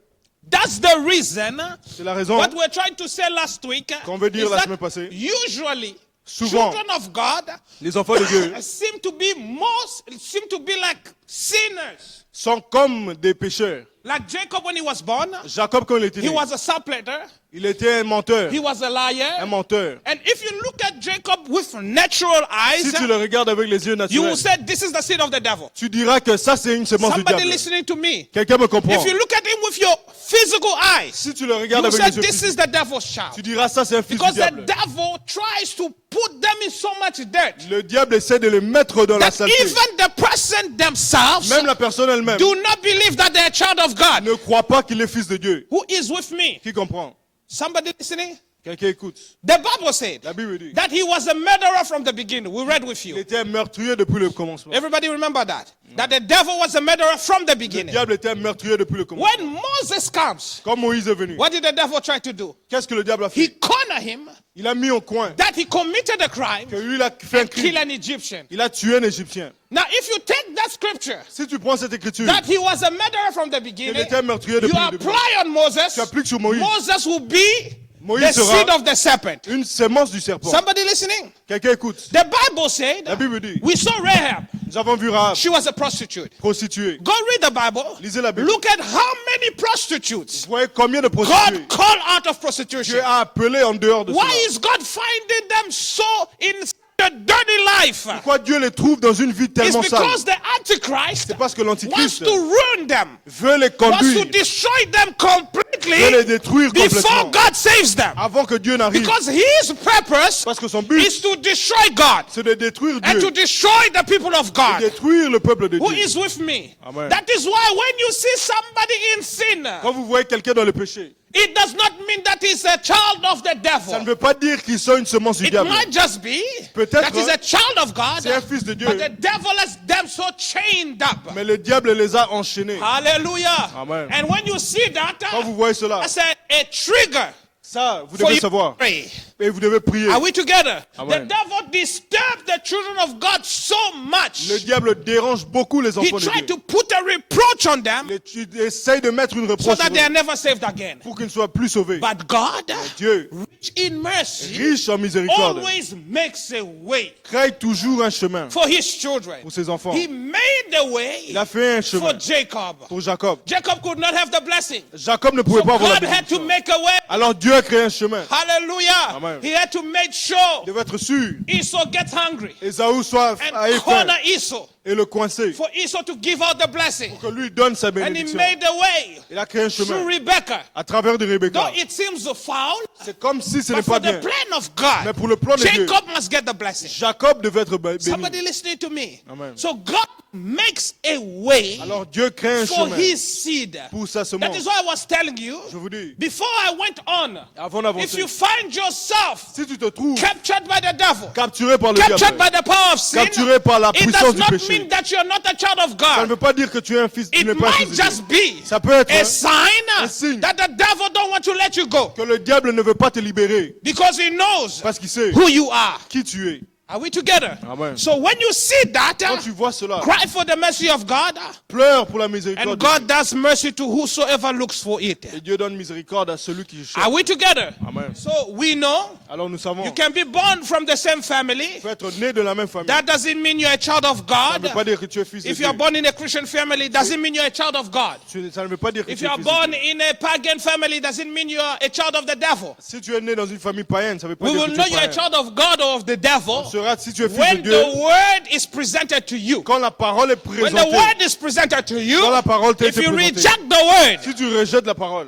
That's the reason C'est la raison what we're trying to say last week qu'on veut dire is la that semaine passée. usually Souvent, children of God les enfants de Dieu seem to be like sinners. sont comme des pécheurs. Like Jacob when he was born, Jacob, quand il était he né, was a supplanter, il était un menteur, he was a un liar. menteur. And if you look at Jacob with natural Si eyes, tu le regardes avec les yeux you will naturels, say this is the seed of the devil. tu diras que ça c'est une semence du Somebody diable. listening to me. Quelqu'un me comprend. If you look at him with your physical eyes, Si tu le you regardes will avec say les yeux this physiques, is the devil's child. tu diras ça c'est un fils du Because the diable. devil tries to put them in so much dirt Le diable essaie de les mettre dans la that saleté. even the person themselves Même la personne elle-même do not believe that they're a child of God. ne croit pas qu'il est fils de Dieu. Who is with me? Qui comprend? Somebody listening? Quelqu'un écoute. The Bible said La Bible dit that he was a murderer from the beginning. We read with il you. était un meurtrier depuis le commencement. Everybody remember that? That the devil was a murderer from the Le beginning. diable était un meurtrier depuis le commencement. When Moses comes, Quand Moïse est venu, what did the devil try to do? qu'est-ce que le diable a He fait? cornered him Il a mis au coin that he committed a crime que lui il a fait un and killed crime. an Egyptian. Il a tué un Égyptien. Now, if you take that scripture, Si tu prends cette écriture, that he was a murderer from the il beginning, était un meurtrier you depuis le début. apply on Moses, Tu appliques sur Moïse. Moses will be Moïse the sera seed of the serpent. une sémence du serpent. Somebody listening? Quelqu'un écoute. The Bible said, La Bible dit, we saw Rahab. nous avons vu Rahab, She was a prostitute. prostituée. Go read the Bible. Lisez la Bible. Look at how many prostitutes Vous voyez combien de prostituées God called out of Dieu prostitution. a appelé en dehors de Why cela? is God finding them so in a dirty life? Pourquoi Dieu les trouve dans une vie It's tellement sale? because the Antichrist C'est parce que wants l'Antichrist to ruin them, veut les wants to conduire, destroy them veut les completely détruire before complètement God saves them. avant que Dieu n'arrive. Because his purpose Parce que son but, is to destroy God c'est de détruire and Dieu, to destroy the people of de God. détruire le peuple de Who Dieu. is with me? Amen. That is why when you see somebody in sin, Quand vous voyez quelqu'un dans le péché, it does not mean that he's a child of the ça ne devil. veut pas dire qu'ils sont une semence du It diable. might just be Peut-être, that he's a child of God, c'est un fils de Dieu. but the devil has them so chained up. Mais le diable les a enchaînés. Hallelujah. Amen. And when you see that, Quand vous voyez cela, that's a trigger ça, vous for devez you to savoir. pray. Et vous devez prier. Are we together? Amen. The devil disturbed the children of God so much. Le diable dérange beaucoup les He enfants de tried Dieu. to put a reproach on them Il essaye de mettre une so reproche that sur they are eux never saved again. pour qu'ils ne soient plus sauvés. But God, Dieu, rich in mercy, riche en miséricorde, always makes a way crée toujours un chemin for his children. pour ses enfants. He made a way Il a fait un for chemin Jacob. pour Jacob. Jacob could not have the blessing. Jacob ne pouvait So pas avoir la God had to bénédiction. make a way. Alors Dieu a créé un chemin. Hallelujah. Amen. He had to make sure Il devait être sûr. Esau gets hungry Esaü soit à and faim corner Esau et le coincer. for Esau to give out the blessing. Que lui donne sa And he bénédiction. made a way Il a créé un through chemin Rebecca. à travers de Rebecca. Though it seems foul, C'est comme si ce n'est but for pas the bien. plan of God, Mais pour le plan de Dieu, Jacob must get the blessing. Jacob devait être béni. Somebody listening to me. Amen. So God makes a way Alors Dieu crée un for chemin his seed. pour sa That semence. is why I was telling you, Je vous dis, before I went on, avant if you d'avancer, find yourself si tu te trouves captured by the devil, capturé par le captured diable, by the power of sin, capturé par la it puissance does du not péché, mean that you're not a child of ça ne God. veut pas dire que tu es un fils, tu It n'es pas un might fils de Dieu. just be Ça peut être a un sign signe that the devil don't want to let you go que le diable ne veut pas te libérer because he knows parce qu'il sait who you are. qui tu es. Are we together? Amen. So when you see that, Quand tu vois cela, cry for the mercy of God, pleure pour la miséricorde and de Dieu. God does mercy to whosoever looks for it. Et Dieu donne miséricorde à celui qui cherche. Are we together? Amen. So we know Alors nous savons, you can be born from the same family. tu peux être né de la même famille. That doesn't mean you're a child of Ça ne veut God. pas dire que tu es fils de If Dieu. you're born in a Christian family, it doesn't mean you're a child of God. Ça ne veut pas dire que If tu es you're fils de born Dieu. in a pagan family, it doesn't mean you're a child of the devil. Si tu es né dans une famille païenne, ça ne veut pas We dire will que know tu es you're a païen. child of God or of the devil Tu sauras si tu es fils de when Dieu the word is presented to you. quand la parole est When the présentée. word is presented to you, Quand la parole t'a if été you présentée. reject the word, Si tu rejettes la parole,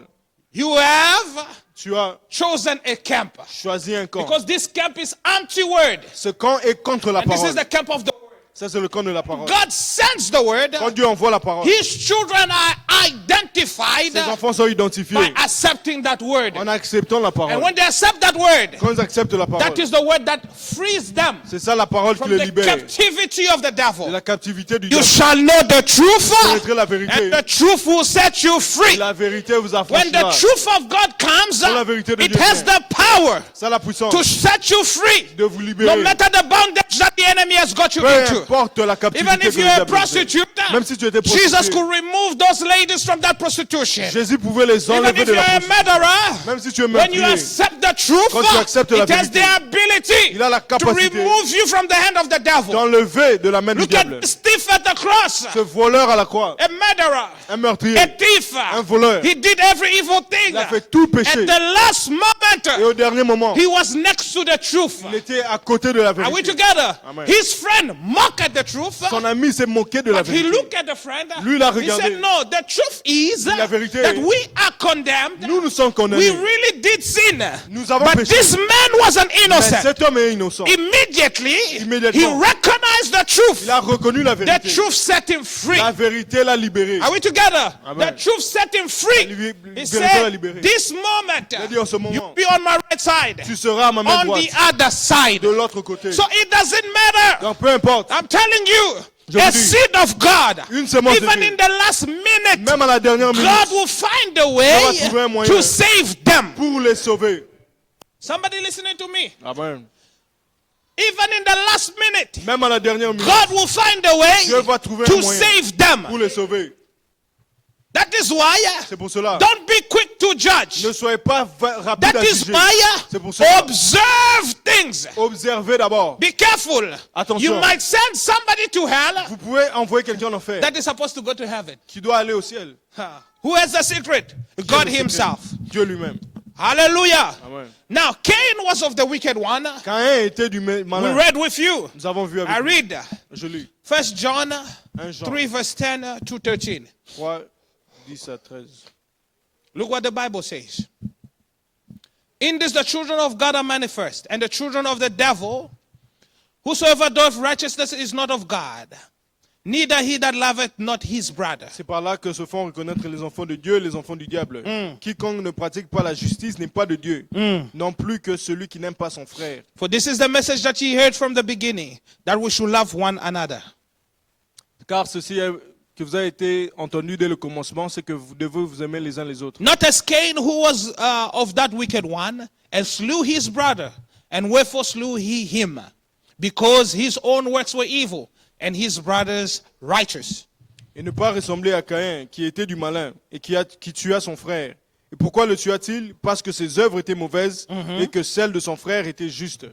you have tu as chosen a camp. choisi un camp. Because this camp is anti-word. Ce camp est contre la And this parole. is the camp of the word. Ça, c'est le camp de la parole. God sends the word. Quand Dieu envoie la parole, His children are identified ses enfants sont identifiés by accepting that word. en acceptant la And parole. when they accept that word, Quand ils acceptent la parole, that is the word that frees them c'est ça la parole qui from les the libère captivity of the de devil. la captivité du You diable. shall know the truth, Vous connaîtrez la vérité. and the truth will set you free. La vérité vous When the affranchira. truth of God comes, la vérité de it Dieu has vient. the power Ça a la puissance to set you free. de vous No libérer. matter the bondage that the enemy has got you Peu into. importe la captivité Even que if le you're a diable fait. prostitute, Même si tu étais Jesus prostituée, could remove those ladies from that prostitution. Jésus pouvait les Even enlever if de you're la a prostitution. murderer, Même si tu es when you meurtrier, accept the truth, Quand tu acceptes la it has vérité, the ability ability Il a la to capacité remove you from the hand of the devil. d'enlever de la main du Look at diable. this thief at the cross. Ce voleur à la croix, A murderer. un meurtrier, A thief. un voleur, He did every evil thing. il a fait tout At péché. the last Et moment, au dernier moment, he was next to the truth. il était à côté de la Are we vérité. together? Amen. His friend mocked at the truth. Son ami s'est moqué de la But he vérité. looked at the friend. Lui, il a He regardé. said, no, the truth is La vérité that est- we are condemned. Nous sommes We condamnés. really did sin. Nous avons But péché. this man was an Mais innocent. cet homme est innocent. Immediately, he Immédiatement. recognized the truth. Il a reconnu la The vérité. truth set him free. La vérité l'a libéré. Are we together? Amen. The truth set him free. La He vérité l'a said, libéré. this moment, Il a dit en ce you'll moment, be on my right side, tu seras à ma main on droite, the other side. de l'autre côté. So it doesn't matter. Donc peu importe, I'm telling you, Je a vous dis, seed of God, une semence de even Dieu, in the last minute, même à la dernière minute, God will find a va way trouver un moyen to save them. pour les sauver. Somebody listening to me? Amen. Even in the last minute, Même à la dernière minute, God will find a Dieu way va trouver un to moyen save them. pour les sauver. That is why C'est pour cela. don't be quick to judge. Ne soyez pas rapide That à is juger. why C'est pour cela. observe things. Observez d'abord. Be careful. Attention. You might send somebody to hell Vous pouvez envoyer quelqu'un en enfer that is supposed to go to heaven. qui doit aller au ciel. Who has the secret? God Qui est le himself. secret? Dieu lui-même. Hallelujah. Amen. Now, Cain was of the wicked one. Caïn était du We malin. read with you. Nous avons vu I avec vous. read Je lis. 1 John 1 Jean 3 verse 10 to 13. 3, 10 à 13. Look what the Bible says. In this the children of God are manifest, and the children of the devil. Whosoever doeth righteousness is not of God, neither he that loveth not his brother. C'est par là que se font reconnaître les enfants de Dieu et les enfants du diable. Quiconque ne pratique pas la justice n'est pas de Dieu, non plus que celui qui n'aime pas son frère. For this is the message that ye heard from the beginning, that we should love one another. Car ceci que vous avez été entendu dès le commencement, c'est que vous devez vous aimer les uns les autres. Not as Cain, who was of that wicked one, and slew his brother, and wherefore slew he him? Because his own works were evil, and his brother's righteous. Et ne pas ressembler à Caïn, qui était du malin, et qui tua son frère. Et pourquoi le tua-t-il? Parce que ses œuvres étaient mauvaises, et que celles de son frère étaient justes.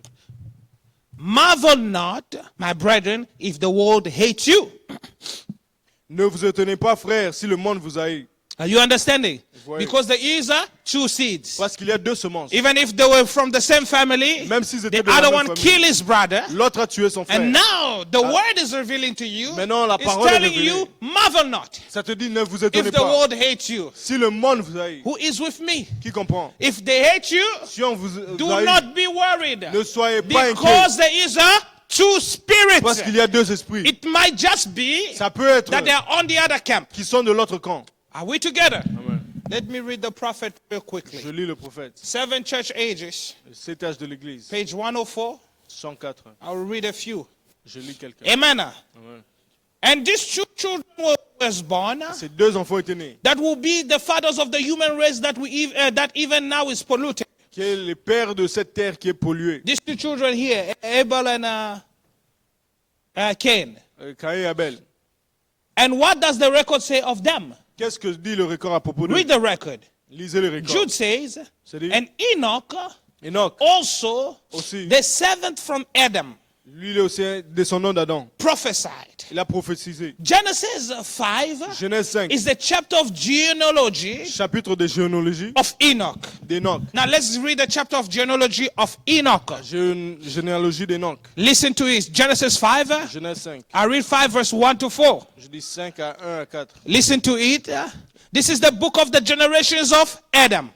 Marvel not, my brethren, if the world hates you. Ne vous étonnez pas, frères, si le monde vous haït. Are you understanding? Voyez. Because there is two seeds. Parce qu'il y a deux semences. Even if they were from the same family, Même s'ils étaient the de la other même one famille. killed his brother. L'autre a tué son frère. And now the word is revealing to you, Maintenant, la it's parole est telling révélée. you, marvel not Ça te dit, ne vous if étonnez the pas. world hates you. Si le monde vous haït, Who is with me? qui comprend? If they hate you, Si on vous do haït, not be worried. ne soyez pas inquiets. Because there is a two spirits. Parce qu'il y a deux esprits. It might just be Ça peut être that they are on the other camp. qui sont de l'autre camp. Are we together? Amen. Let me read the prophet real quickly. Je lis le prophète. 7 Church Ages, Le 7 âge de l'église. page 104. 104. I'll read a few. Je lis quelqu'un. Amen. Amen. And these two children was born Ces deux enfants étaient nés. that will be the fathers of the human race that even now is polluted. Qui est les pères de cette terre qui est polluée. These two children here, Abel and Cain. Caïn et Abel. And what does the record say of them? Qu'est-ce que dit le record à propos de Read the record. Lisez le record. Jude says, C'est-à-dire, and Enoch Enoch, also, aussi, the seventh from Adam, lui il est aussi un descendant d'Adam. prophesied. Il a prophétisé. Genesis 5 Genèse 5, is the chapter of genealogy chapitre de généalogie of Enoch. d'Enoch. Now let's read the chapter of genealogy of Enoch. Généalogie d'Enoch. Listen to it. Genesis 5. Genèse 5. I read 5 verse 1 to 4. Je dis 5 à 1 à 4. Listen to it. This is the book of the generations of Adam.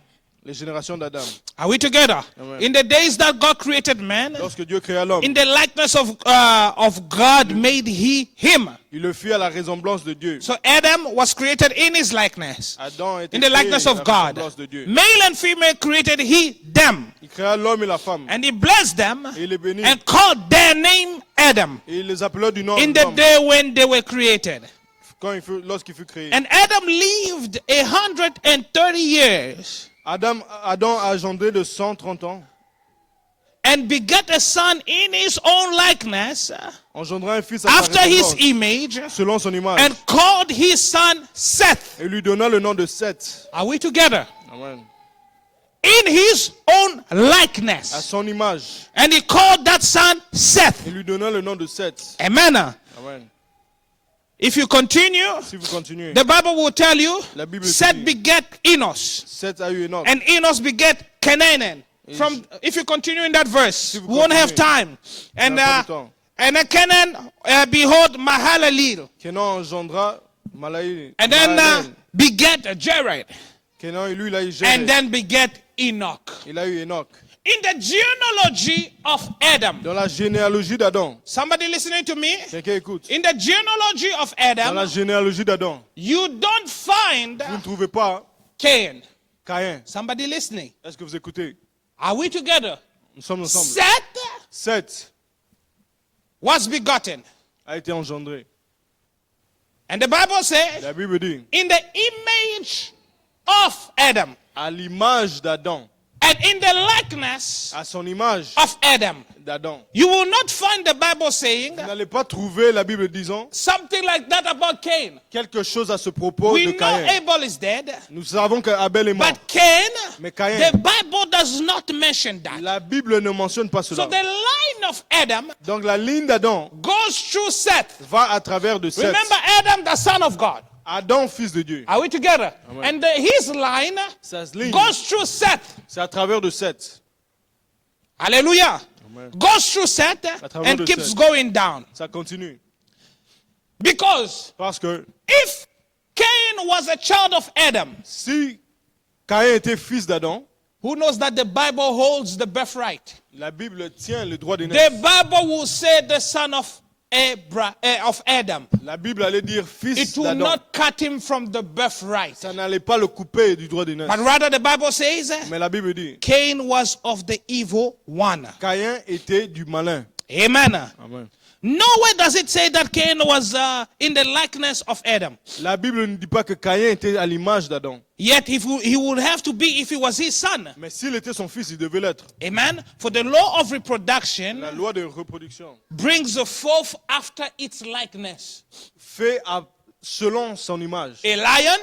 Les générations d'Adam. Are we together? Amen. In the days that God created man, Lorsque Dieu créa l'homme, in the likeness of God made he him. il le fit à la ressemblance de Dieu. So Adam was created in his likeness, Adam était in the créé likeness à of la God. ressemblance de Dieu. Male and female created he them. Il créa l'homme et la femme. And he blessed them Et il les bénit. and called their name Adam Et il les appela du nom in de the l'homme. day when they were created. Lorsqu'il fut créé. And Adam lived 130 years Adam a engendré de 130 ans. and begat a son in his own likeness Engendra un fils à sa after his ressemblance, image selon son image. and called his son Seth. Et lui donna le nom de Seth. Are we together? Amen. in his own à likeness. son image. And he called that son Seth. Il lui donna le nom de Seth. Amen. Amen. If you continue, Si vous continuez, the Bible will tell you la Bible Seth dit, beget Enos. Seth a eu Enoch. And Enos beget Canaan. From if you continue in that verse, vous we won't have continuez, time. And pas de temps. and then Canaan behold Mahalalel, Kenan engendra Malaï. and then beget Jared, Kenan, lui, il a eu and Jéred. then beget Enoch. Il a eu Enoch. In the genealogy of Adam, Dans la généalogie d'Adam, somebody listening to me? quelqu'un écoute. In the genealogy of Dans la Adam, généalogie d'Adam, you don't find vous ne trouvez pas Cain. Caïn. Somebody listening? Est-ce que vous écoutez? Are we together? Nous sommes ensemble. Seth Seth was begotten. a été engendré. And the Bible says, La Bible dit, in the image of Adam, à l'image d'Adam, and in the likeness à son image of Adam. d'Adam. You will not find the Bible saying Vous n'allez pas trouver la Bible disant something like that about Cain. quelque chose à ce propos We de know Caïn. Abel is dead, Nous savons qu'Abel est mort. but Cain, Mais Caïn, the Bible does not mention that. la Bible ne mentionne pas So cela. the line of Adam Donc la ligne d'Adam goes through Seth. va à travers de Seth. Remember Adam, the son of God. Adam, fils de Dieu. Are we together? Amen. And his line Sa ligne, goes through Seth. c'est à travers de Seth. Hallelujah. Amen. Goes through Seth travers and de keeps Seth. going down. Ça continue. Because Parce que if Cain was a child of Adam, si Caïn était fils d'Adam, who knows that the Bible holds the birthright? la Bible tient le droit The d'aînesse. Bible will say the son of Adam. La Bible allait dire fils It will d'Adam. not cut him from the birthright. Ça n'allait pas le couper du droit d'aînesse. But rather the Bible says Mais la Bible dit, Cain was of the evil one. Caïn était du malin. Amen. Amen. Nowhere does it say that Cain was in the likeness of Adam. La Bible ne dit pas que Caïn était à l'image d'Adam. Yet he would have to be if he was his son. Mais s'il était son fils, il devait l'être. Amen. For the law of reproduction La loi de reproduction brings a forth after its likeness. fait selon son image. A lion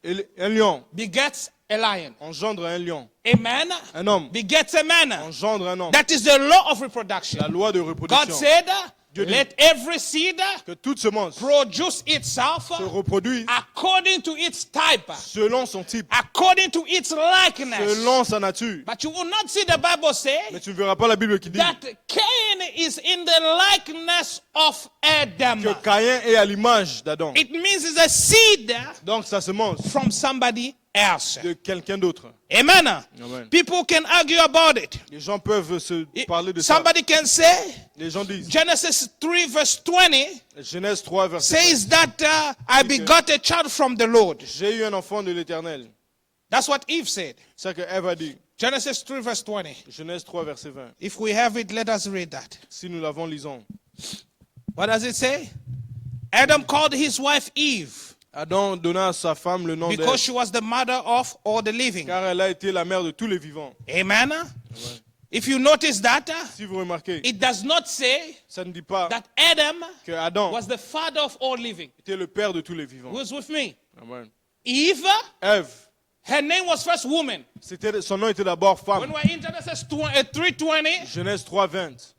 Et un lion begets a lion. engendre un lion. A man Un homme begets a man. engendre un homme. That is the law of reproduction. La loi de God reproduction. said, Dieu dit let every seed que toute semence produce itself se reproduit according to its type, selon son type, according to its likeness. selon sa nature. But you will not see the Bible say Mais tu ne verras pas la Bible qui dit that Cain is in the likeness of Adam. que Caïn est à l'image d'Adam. It means it's a seed Donc sa semence from somebody else. de quelqu'un d'autre. Amen. Amen. People can argue about it. Les gens peuvent se parler de ça. Somebody can say, Les gens disent, Genesis 3 verse 20 Genèse 3, verset 20, says that I begot a child from the Lord. j'ai eu un enfant de l'Éternel. That's what Eve said. C'est ce que Ève a dit. Genesis 3 verse 20. Genèse 3, verset 20. If we have it, let us read that. Si nous l'avons, lisons. What does it say? Adam called his wife Eve Adam donna à sa femme le nom because d'Ève, she was the mother of all the living. car elle a été la mère de tous les vivants. Amen. If you notice that, Si vous remarquez, it does not say ça ne dit pas that Adam que Adam was the father of all living. était le père de tous les vivants. Who's with me? Amen. Eve, Ève, her name was first woman. son nom était d'abord When femme. we're in Genesis 3:20, Genèse 3, 20.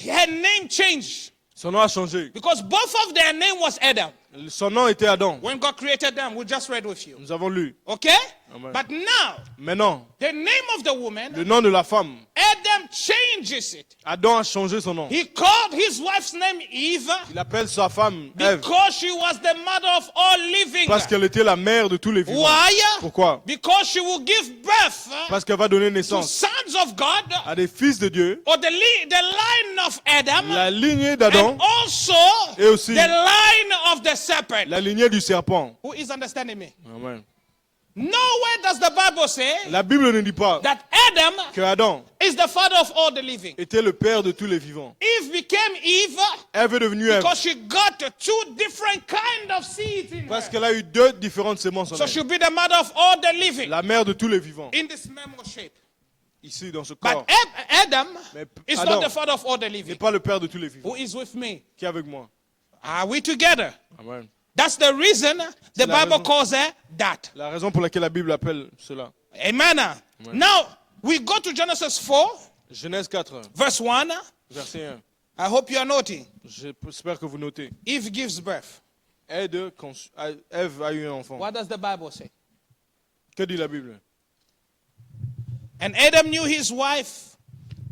her name changed Son nom a changé. because both of their name was Adam. Son nom était Adam. When God created them, we just read with you. Nous avons lu. Okay? Amen. But now, Maintenant, the name of the woman, le nom de la femme, Adam changes it. Adam a changé son nom. He called his wife's name Eve Il appelle sa femme Ève because she was the mother of all living. parce qu'elle était la mère de tous les vivants. Why? Pourquoi? Because she will give birth Parce qu'elle va donner to naissance sons of God à des fils de Dieu, or the line of Adam la lignée d'Adam and also et aussi the line of the serpent. la lignée du serpent. Who is understanding me? Amen. Nowhere does the Bible say La Bible ne dit pas that Adam que Adam is the father of all the living. était le père de tous les vivants. Eve became Eve Ève est devenue Ève because she got two different kind of seeds in parce her. qu'elle a eu deux différentes semences en So elle. she'll be the mother of all the living La mère de tous les vivants. in this memo shape. Ici, dans ce But corps, Adam Mais is Adam not the father of all the n'est living. pas le père de tous les vivants. Who is with me? Qui est avec moi? Are we together? Amen. That's the reason the la Bible raison. calls her that. La raison pour laquelle la Bible appelle cela. Amen. Now, we go to Genesis 4, Genèse 4, verse 1. verset 1. I hope you are noting. J'espère que vous notez. Eve gives birth. Ève a eu un enfant. What does the Bible say? Que dit la Bible? And Adam knew his wife,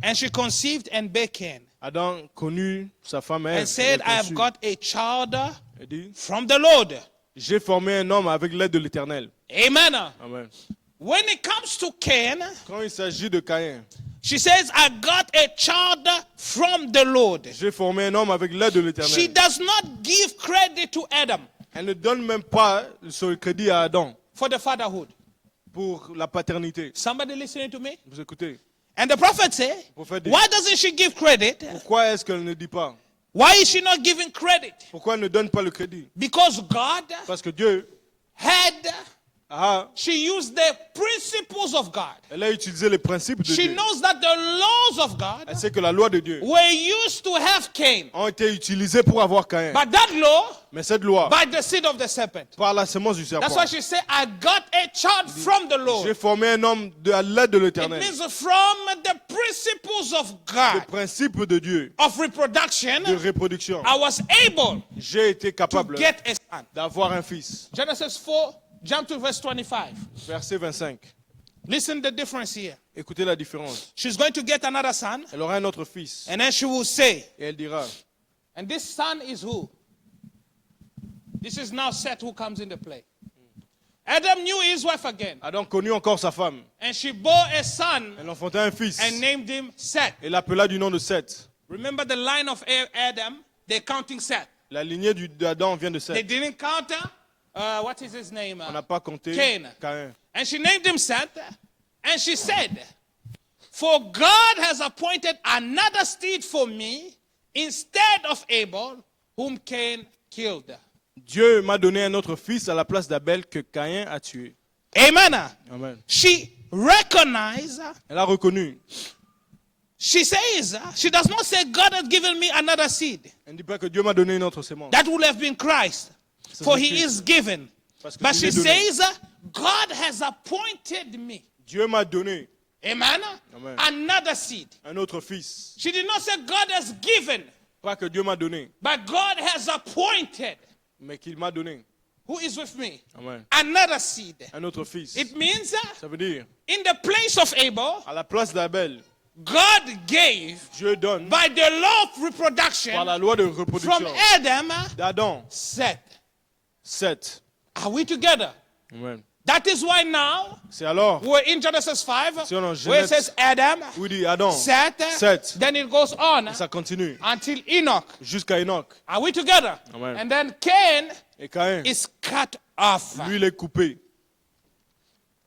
and she conceived and bare Cain, Adam connut sa femme Ève. and said, Elle I have conçut. got a child Elle dit, from the Lord. j'ai formé un homme avec l'aide de l'Éternel. Amen. Amen. When it comes to Cain, Quand il s'agit de Caïn, she says, I got a child from the Lord. j'ai formé un homme avec l'aide de She l'Éternel. does not give credit to Adam Elle ne donne même pas ce crédit à Adam for the fatherhood. pour la paternité. Somebody listening to me? Vous écoutez? And the prophet said, Prophète dit, why doesn't she give credit? pourquoi est-ce qu'elle ne dit pas? Why is she not giving credit? Pourquoi elle ne donne pas le crédit? Because God Parce que Dieu she used the principles of God. elle a utilisé les principes de She Dieu. knows that the laws of God Elle sait que la loi de Dieu were used to have Cain. ont été utilisées pour avoir Caïn. But that law, Mais cette loi, by the seed of the serpent. par la semence du serpent, That's why she said, I got a child from the j'ai Lord. formé un homme à l'aide de It l'Éternel. means from the principles of Le God, principe de Dieu of reproduction, de reproduction. I was able J'ai été to capable get a son. d'avoir un fils. Genesis 4, jump to verse 25. Verset 25. Listen the difference here. Écoutez la différence. She's going to get another son, Elle aura un autre fils. and then she will say, Et elle dira, and this son is who? This is now Seth who comes into play. Adam knew his wife again, Adam connut encore sa femme. and she bore a son Elle enfanta un fils. and named him Seth. Et l'appela du nom de Seth. Remember the line of Adam? They're counting Seth. La lignée d'Adam vient de They Seth. didn't count, what is his name? On n'a pas compté Cain. Caïn. And she named him Seth, and she said, for God has appointed another seed for me instead of Abel, whom Cain killed. Dieu m'a donné un autre fils à la place d'Abel que Caïn a tué. Amen. Amen. She recognized, Elle a reconnu. she says, she does not say, God has given me another seed. Elle ne dit pas que Dieu m'a donné une autre sémence. That would have been Christ, Ça, for c'est he Christ. is given. Parce que But Dieu she l'est donné. says, God has appointed me. Dieu m'a donné Amen. Amen. Another seed. un autre fils. She did not say God has given, Pas que Dieu m'a donné, but God has appointed. mais qu'il m'a donné. Who is with me? Amen. Another seed. Un autre fils. It means Ça veut dire, in the place of Abel, à la place d'Abel, God gave Dieu donne by the law of par reproduction la loi de from reproduction Adam, d'Adam, Seth. Seth. Are we together? Amen. That is why now C'est alors, we're in Genesis 5, Si on est en where it Genèse- says Adam, où il dit Adam, Seth, Seth. then it goes on ça continue until Enoch. jusqu'à Enoch. Are we together? Amen. And then Cain Et Caïn, is cut off. lui, il est coupé.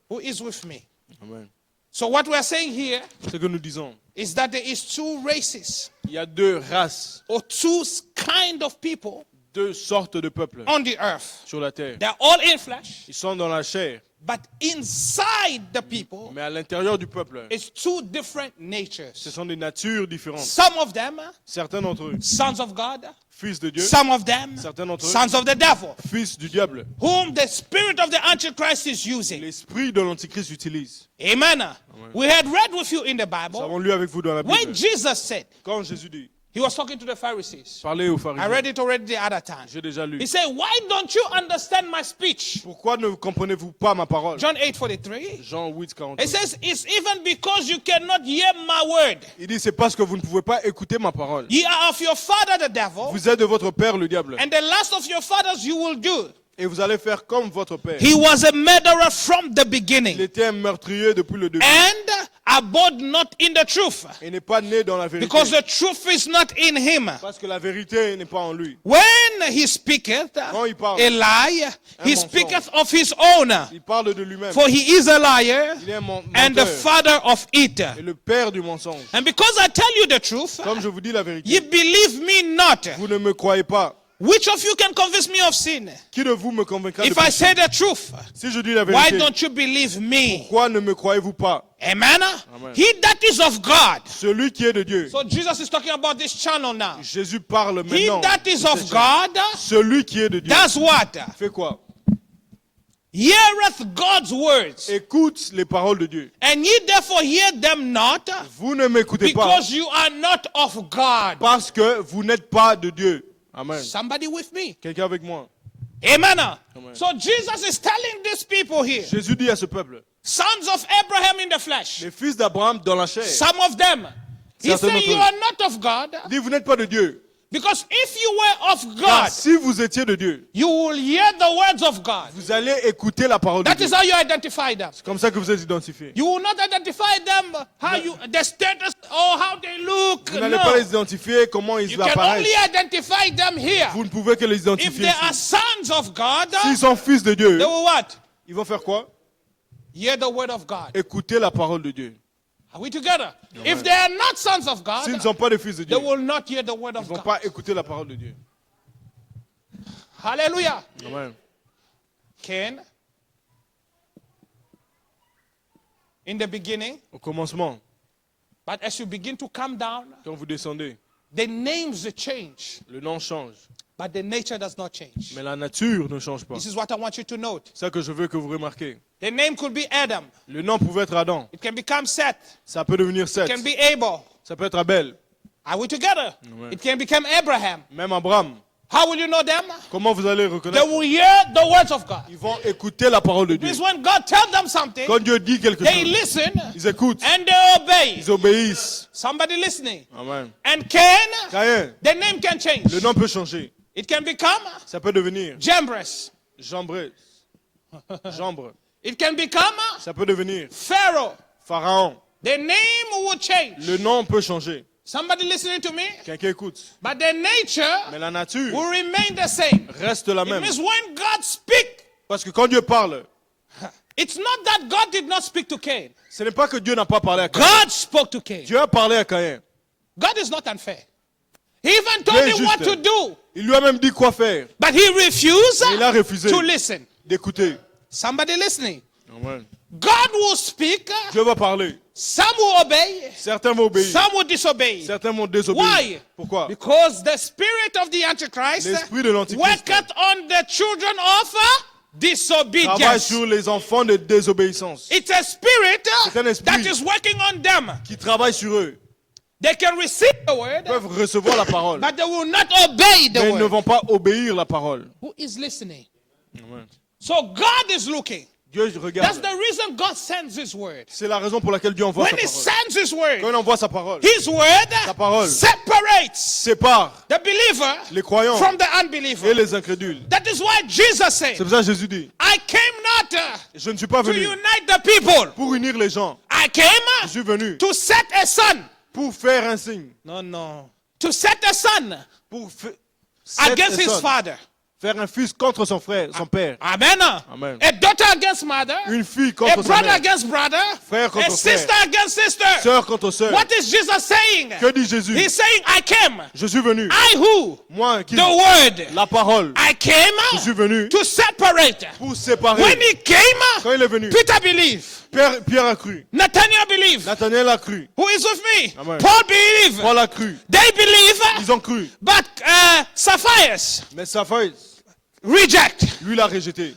Who is with me? Amen. So what we are saying here Ce que nous disons, is that there is two races il y a deux races, or two kind of people deux sortes de peuples on the earth. sur la terre. They're all in flesh, Ils sont dans la chair, but inside the people mais à l'intérieur du peuple, is two different ce natures. sont des natures différentes. Some of them, Certains d'entre eux, sons of God. fils de Dieu, Some of them, Certains d'entre eux, sons of the devil, fils du diable. whom the spirit of the Antichrist is using. L'esprit de l'Antichrist utilise. Amen. We had read with you in the Nous Bible avons lu avec vous dans la when Bible. Jesus said, Quand Jésus dit, he was talking to the Pharisees. parlez aux I pharisiens. read it already the other time. J'ai déjà lu. He said, why don't you understand my speech? Pourquoi ne comprenez-vous pas ma parole? John 8:43. Jean 8, 40. It says, it's even because you cannot hear my word. Il dit, c'est parce que vous ne pouvez pas écouter ma parole. Ye are of your father the devil, Vous êtes de votre père, le diable. and the last of your fathers you will do. Et vous allez faire comme votre père. He was a murderer from the Il beginning, était un meurtrier depuis le début. and abode not in the truth, Il n'est pas né dans la vérité. because the truth is not in him. Parce que la vérité n'est pas en lui. When he speaketh Quand il parle, a lie, he mensonge. speaketh of his own, il parle de lui-même. for he is a liar Il est un and the menteur. father of it. Et le père du mensonge. And because I tell you the truth, Comme je vous dis la vérité, ye believe me not. vous ne me croyez pas. Which of you can convince me of sin? Qui de vous me convaincra de If I péché? say the truth, Si je dis la why vérité, don't you believe me? pourquoi ne me croyez-vous pas? Amen. Amen. He that is of God. Celui qui est de Dieu. So Jesus is talking about this channel now. Jésus parle He maintenant. that is de of cette chair. God Celui qui est de Dieu. does what? Fait quoi? heareth God's words, écoute les paroles de Dieu. and ye therefore hear them not, Vous ne m'écoutez pas because you are not of God. parce que vous n'êtes pas de Dieu. Amen. Somebody with me? Quelqu'un avec moi? Amen. Amen. So Jesus is telling these people here, Jésus dit à ce peuple, sons of Abraham in the flesh, les fils d'Abraham dans la chair, some of them, he Certains said, d'entre you eux. are not of God, il dit, vous n'êtes pas de Dieu. because if you were of Car God, si vous étiez de Dieu, you will hear the words of God. vous allez écouter la parole de That Dieu. is how you identify them. C'est comme ça que vous êtes identifiés. You will not identify them how you their status or how they look. Vous n'allez pas les No. identifier comment ils You can apparaissent. only identify them here. Vous ne pouvez que les If identifier they are ici. sons of God, S'ils sont fils de Dieu, they will what? ils vont faire quoi? Hear the word of God. Écouter la parole de Dieu. Are we together? If they are not sons of God, S'ils ne sont pas des fils de they Dieu, will not hear the word ils of ne vont God. pas écouter la parole de Dieu. Hallelujah. Amen. Cain, in the beginning, Au commencement, but as you begin to come down, quand vous descendez, the names change, le nom change. but the nature does not change. Mais la nature ne change pas. This is what I want you to note. C'est ça que je veux que vous remarquez. The name could be Adam. Le nom pouvait être Adam. It can become Seth. Ça peut devenir It Seth. can be Abel. Ça peut être Abel. Are we together? Amen. It can become Abraham. Même Abraham. How will you know them? Comment vous allez They reconnaître? will hear the words of God. Ils vont écouter la parole de Dieu. Because when God tells them something, Quand Dieu dit quelque they chose, listen ils écoutent. and they obey. Ils obéissent. Somebody listening. Amen. And Cain, Caïn, the name can change. le nom peut changer. It can become Ça peut devenir Jambres. Jambré. Jambre. It can become Ça peut devenir Pharaoh. Pharaon. The name will change. Le nom peut changer. Somebody listening to me? Quelqu'un écoute. But the nature Mais la nature will remain the same. reste la It même. means when God speaks, Parce que quand Dieu parle, it's not that God did not speak to Cain. ce n'est pas que Dieu n'a pas parlé à Caïn. God spoke to Cain. Dieu a parlé à Caïn. God is not unfair. He even told Dieu est him what juste. to do, Il lui a même dit quoi faire. but he refused Et il a refusé to listen. d'écouter. Somebody listening. Amen. God will speak, Dieu va parler. some will obey, Certains vont obéir. some will disobey. Certains vont désobéir. Why? Pourquoi? Because the spirit of the Antichrist L'esprit de l'Antichrist worketh on the children of travaille disobedience. sur les enfants de désobéissance. It's a spirit C'est un esprit. that is working on them. Qui travaille sur eux. They can receive the word, Ils peuvent recevoir la parole. but they will not obey the Mais ils ne word. vont pas obéir la parole. Who is listening? Amen. So God is looking. Dieu That's regarde. the reason God sends His word. C'est la raison pour laquelle Dieu envoie When sa He parole. sends His Quand word, il envoie sa parole, His word Sa parole separates sépare the believer les croyants from the et unbeliever. les incrédules. That is why Jesus said, C'est pour ça que Jésus dit, I came not je ne suis pas to venu unite the people. pour unir les gens. I came Je suis venu to set a son. pour faire un signe. No. To set a son Pour against his father. faire un fils contre son frère, son père. Amen. Amen. A daughter against mother. Une fille A contre sa brother mère. against brother. Frère contre A sister frère. against sister. Sœur contre sœur. What is Jesus saying? Que dit Jésus? He's saying, I came. Je suis venu. I who? Moi qui The word. la parole. I came Je suis venu to separate. pour séparer. When he came, Quand il est venu, Peter believed. Pierre a cru. Nathaniel believed. Nathanaël a cru. Who is with me? Amen. Paul believed. Paul a cru. They believe, Ils ont cru. but Sapphires Mais sa feuille, reject. lui l'a rejeté.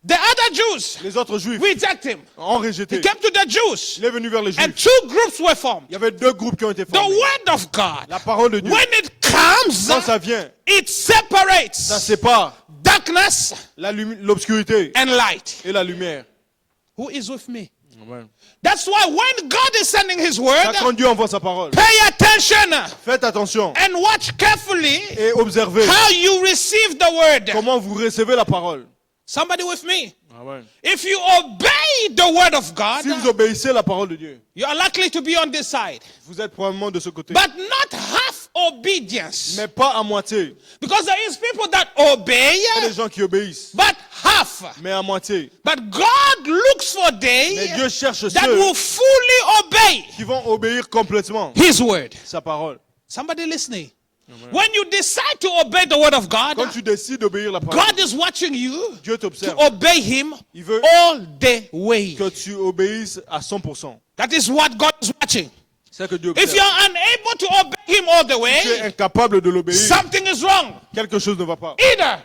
The other Jews Les autres juifs reject him. ont rejeté. He came to the Jews, Il est venu vers les and juifs. two groups were formed. Il y avait deux groupes qui ont été The formés. word of God, La parole de Dieu. when it comes, Quand ça vient, it ça separates sépare darkness l'obscurité and light. et la lumière. Who is with me? Amen. That's why when God is sending His Ça, word, quand Dieu envoie sa parole, pay attention faites attention and watch carefully et observez how you receive the word. comment vous recevez la parole. Somebody with me? Amen. If you obey the word of God, Si vous obéissez la parole de Dieu, you are likely to be on this side. vous êtes probablement de ce côté. But not half obedience. Mais pas à moitié. Because there is people that obey, Il y a des gens qui obéissent, but half. mais à moitié. But God looks for Mais they Dieu cherche that ceux will fully obey qui vont obéir complètement His word. sa parole. Somebody listening. When you decide to obey the word of God, Quand tu décides d'obéir la parole, God is watching you Dieu to t'observe. obey Him Il veut all the way. que tu obéisses à 100%. That is what God is watching. C'est ça que Dieu If observe. you're unable to obey Him all the Tu es way, incapable de l'obéir. something is wrong. Quelque chose ne va pas. Either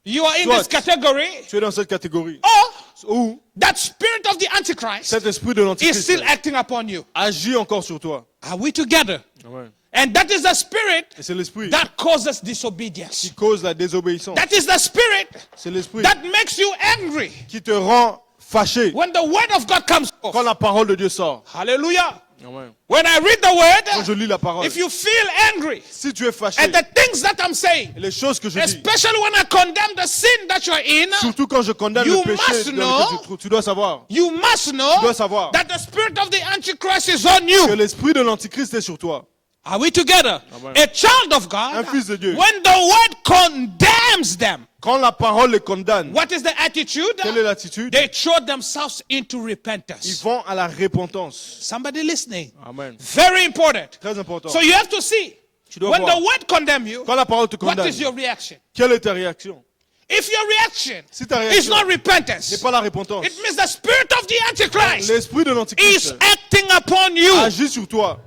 You are in Soit. this category. Tu es dans cette catégorie. Or Ou that spirit of the Antichrist cet esprit de is l'Antichrist still acting upon you. agit encore sur toi. Are we together? Amen. And that is the spirit Et c'est l'esprit that causes disobedience. qui cause la désobéissance. That is the spirit C'est l'esprit that makes you angry qui te rend fâché when the word of God comes quand forth. la parole de Dieu sort. Hallelujah. Amen. When I read the Quand word, je lis la parole, if you feel angry si tu es fâché, at the things that I'm saying, et les choses que je dis, especially when I condemn the sin that you're in, surtout quand je condamne You le péché must dans know- lequel tu te trouves, tu dois savoir you must know dois savoir that the spirit of the Antichrist is on que you. l'esprit de l'Antichrist est sur toi. Are we together? Amen. A child of God, Un fils de Dieu. when the word condemns them, Quand la parole les condamne, what is the attitude? quelle est l'attitude? They throw themselves into Ils repentance. vont à la repentance. Somebody listening. Amen. Very important. Très important. So you have to see, Tu dois when voir. the word condemn you, Quand la parole te what condamne, is your reaction? quelle est ta réaction? If your reaction Si ta is réaction not n'est repentance, pas la repentance, it means the spirit of the Antichrist l'esprit de is l'Antichrist acting upon you. agit sur toi.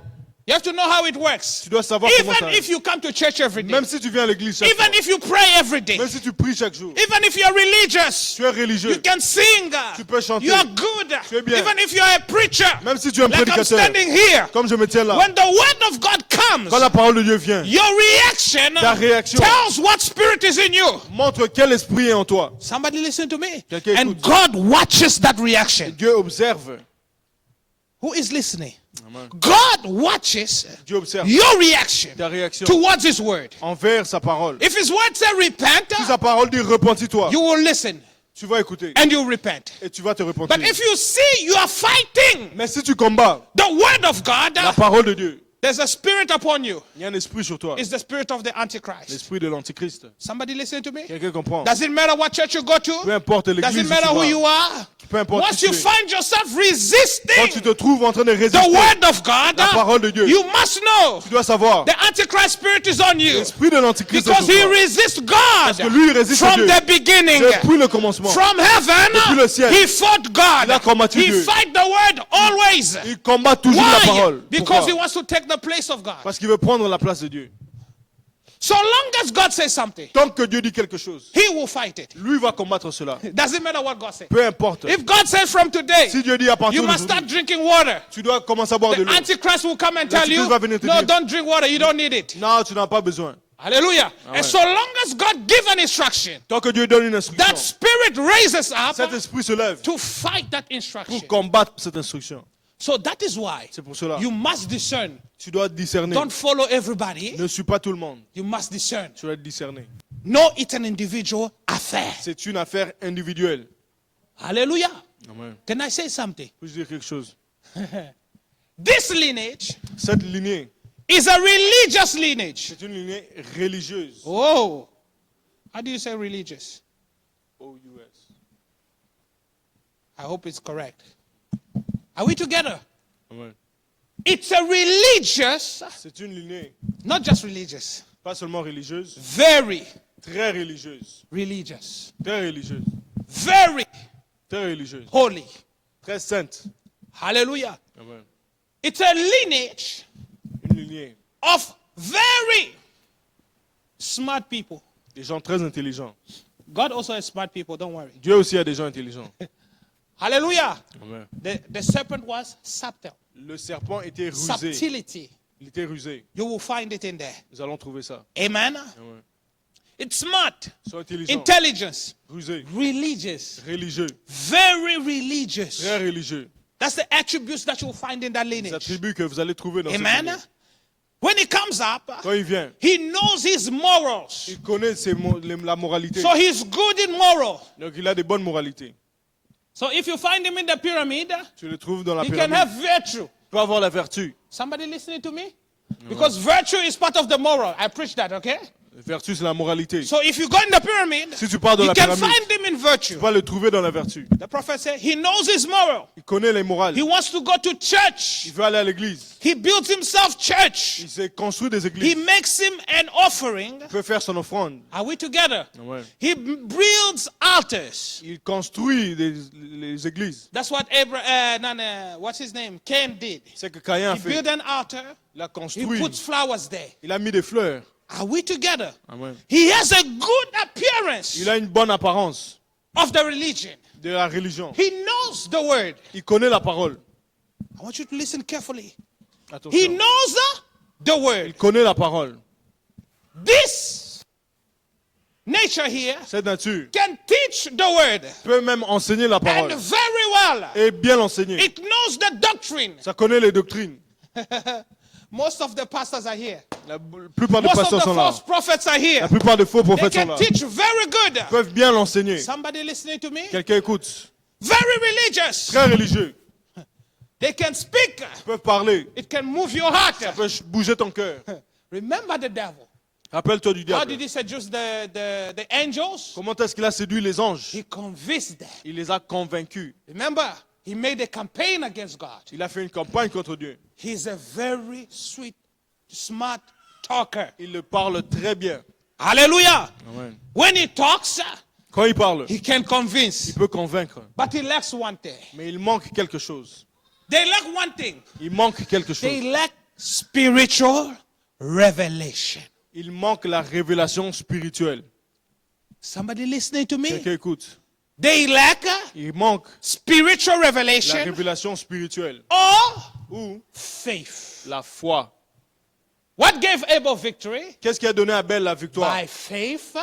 You have to know how it works. Tu dois savoir comment Even ça if you come to church every day, Même si tu viens à l'église chaque even fois, if you pray every day, même si tu pries chaque jour, even if you're religious, tu es religieux, you can sing, tu peux chanter, you are good, tu es bien. even if you're a preacher, même si tu es un like I'm prédicateur, standing here, comme je me tiens là, when the word of God comes, quand la parole de Dieu vient, your reaction ta réaction tells what spirit is in you. montre quel esprit est en toi. Somebody listen to me. Quelqu'un And écoute. God watches that reaction. Dieu observe. Who is listening? Amen. God watches Dieu observe your reaction ta réaction towards His word. envers sa parole. If His word says repent, Si sa parole dit repentis-toi, you will listen tu vas écouter and you repent. et tu vas te But repentir. if you see you are fighting Mais si tu combats the word of God, la parole de Dieu, there's a spirit upon you. il y a un esprit sur toi, It's the spirit of the Antichrist. l'esprit de l'Antichrist. Somebody listen to me. Quelqu'un comprend? Does it matter what church you go Peu to? importe Does l'église it où matter who tu you vas, are? peu importe Once qui you tu es. find yourself Quand tu resisting te trouves en train de the résister, word of God, la parole de Dieu, you must know tu dois savoir, the Antichrist spirit is on you l'esprit de l'Antichrist est because sur he toi. resists God Parce que lui, il résiste à from Dieu. the beginning. Depuis le commencement, From heaven, Depuis le ciel, he fought God. il a combattu He Dieu. fight the word always. il combat toujours la Why? parole. Because he Pourquoi? wants to take the place of God. Parce qu'il veut prendre la place de Dieu. So long as God says something, Tant que Dieu dit quelque chose, he will fight it. lui va combattre cela. It doesn't matter what God says. Peu importe. If God says from today, Si Dieu dit à partir you must start d'aujourd'hui, drinking water, tu dois commencer à boire de the l'eau. Antichrist will come and tell you, L'Antichrist va venir te no, dire, don't drink water. You don't need it. Non, tu n'as pas besoin. Hallelujah. Amen. And so long as God gives an instruction, Tant que Dieu donne une instruction, that spirit raises up cet esprit se lève to fight that pour instruction. combattre cette instruction. So that is why C'est pour cela. you must discern. Tu dois discerner. Don't follow everybody. Ne suis pas tout le monde. You must discern. Tu dois discerner. No, it's an individual affair. C'est une affaire individuelle. Hallelujah. Amen. Can I say something? Puis-je dire quelque chose? This lineage Cette lignée, is a religious lineage. c'est une lignée religieuse. Oh, how do you say religious? O-U-S. I hope it's correct. Are we together? Amen. It's a religious, C'est une lignée, not just religious, pas seulement religieuse, very très religieuse. religious, Très religieuse. very Très religieuse. holy. Très sainte. Hallelujah. Amen. It's a lineage Une lignée. of very smart people. Des gens très intelligents. God also has smart people, don't worry. Dieu aussi a des gens intelligents. Hallelujah. Amen. The serpent was subtle. Le serpent était rusé. Subtlety. Il était rusé. You will find it in there. Nous allons trouver ça. Amen. Amen. It's smart. Ils sont intelligents. Intelligence. Rusés. Religious. Religieux. Very religious. Très religieux. That's the attributes that you'll find in that Les lineage. attributs que vous allez trouver dans cette Amen. lignée. When he comes up, Quand il vient, he knows his morals. il connaît la moralité. So he's good in moral. Donc il a des bonnes moralités. So if you find him in the pyramid, Tu le trouves dans la he can pyramide. have virtue. Tu peux avoir la vertu. Somebody listening to me? Because virtue is part of the moral. I preach that, okay? La vertu, c'est la moralité. So if you go in the pyramid, Si tu pars dans you la can pyramide, find him in virtue. tu vas le trouver dans la vertu. The prophet said he knows his moral. Il connaît les morales. He wants to go to church. Il veut aller à l'église. He builds himself church. Il s'est construit des He églises. makes him an offering. Il peut faire son offrande. Are we together? Ouais. He builds altars. Il construit les églises. That's what what's his name? Cain did. C'est que Caïn a He fait. built an altar. Il a He construit. puts flowers there. Il a mis des fleurs. Are we together? Amen. He has a good appearance Il a une bonne apparence of the religion. de la religion. He knows the word. Il connaît la parole. I want you to listen carefully. He Attention. knows the word. Il connaît la parole. This nature here Cette nature can teach the word peut même enseigner la and parole very well. et bien l'enseigner. It knows the doctrine. Ça connaît les doctrines. Most of the pastors are here. La plupart des Most of pasteurs the sont là. false prophets are here. La plupart des faux They prophètes sont can là. teach very good. Ils peuvent bien l'enseigner. Somebody listening to me? Quelqu'un écoute. Very religious. Très religieux. They can speak. Ils peuvent parler. It can move your heart. Ils peuvent bouger ton cœur. Remember the devil. Rappelle-toi du How did diable. he seduce the angels? Comment est-ce qu'il a séduit les anges? He convinced them. Il les a convaincus. Remember, he made a campaign against God. Il a fait une campagne contre Dieu. He's a very sweet, smart talker. Il le parle très bien. Hallelujah. Amen. When he talks, Quand il parle, he can convince. il peut convaincre. But he lacks one thing. Mais il manque quelque chose. They lack one thing. Il manque quelque chose. They lack spiritual revelation. Il manque la révélation spirituelle. Somebody listening to me? Quelqu'un écoute. They lack Il manque spiritual la revelation révélation spirituelle. or Ou faith. la foi. What gave Abel victory? Qu'est-ce qui a donné à Abel la victoire? By faith.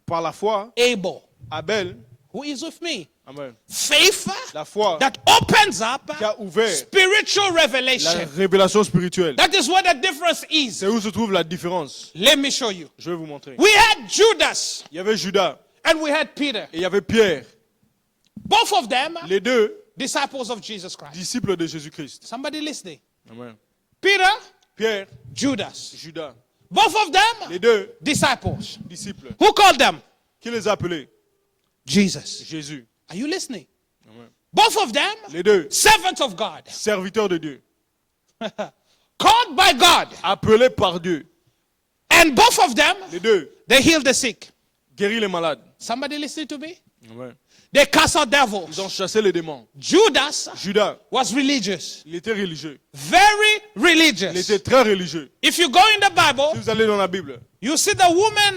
Par la foi, Abel, Abel, who is with me. amen, Faith la foi that opens up qui a ouvert spiritual la revelation. révélation spirituelle. That is what the difference is. C'est où se trouve la différence. Let me show you. Je vais vous montrer. We had Judas Il y avait Judas and we had Peter. et il y avait Pierre. Both of them Les deux disciples of Jesus Christ. disciples de Jésus-Christ. Somebody listening. Amen. Peter, Pierre, Judas. Judas. Both of them Les deux disciples. disciples. Who called them? Qui les a appelés? Jesus. Jésus. Are you listening? Amen. Both of them Les deux servants of God. serviteurs de Dieu. Called by God. Appelés par Dieu. And both of them, Les deux they healed the sick. guéris les malades. Somebody listening to me? Amen. They cast out Ils devils. ont chassé les démons. Judas Judas, was religious. il était religieux. Very Il religious. était très religieux. If you go in the Si Bible, vous allez dans la Bible, you see the woman,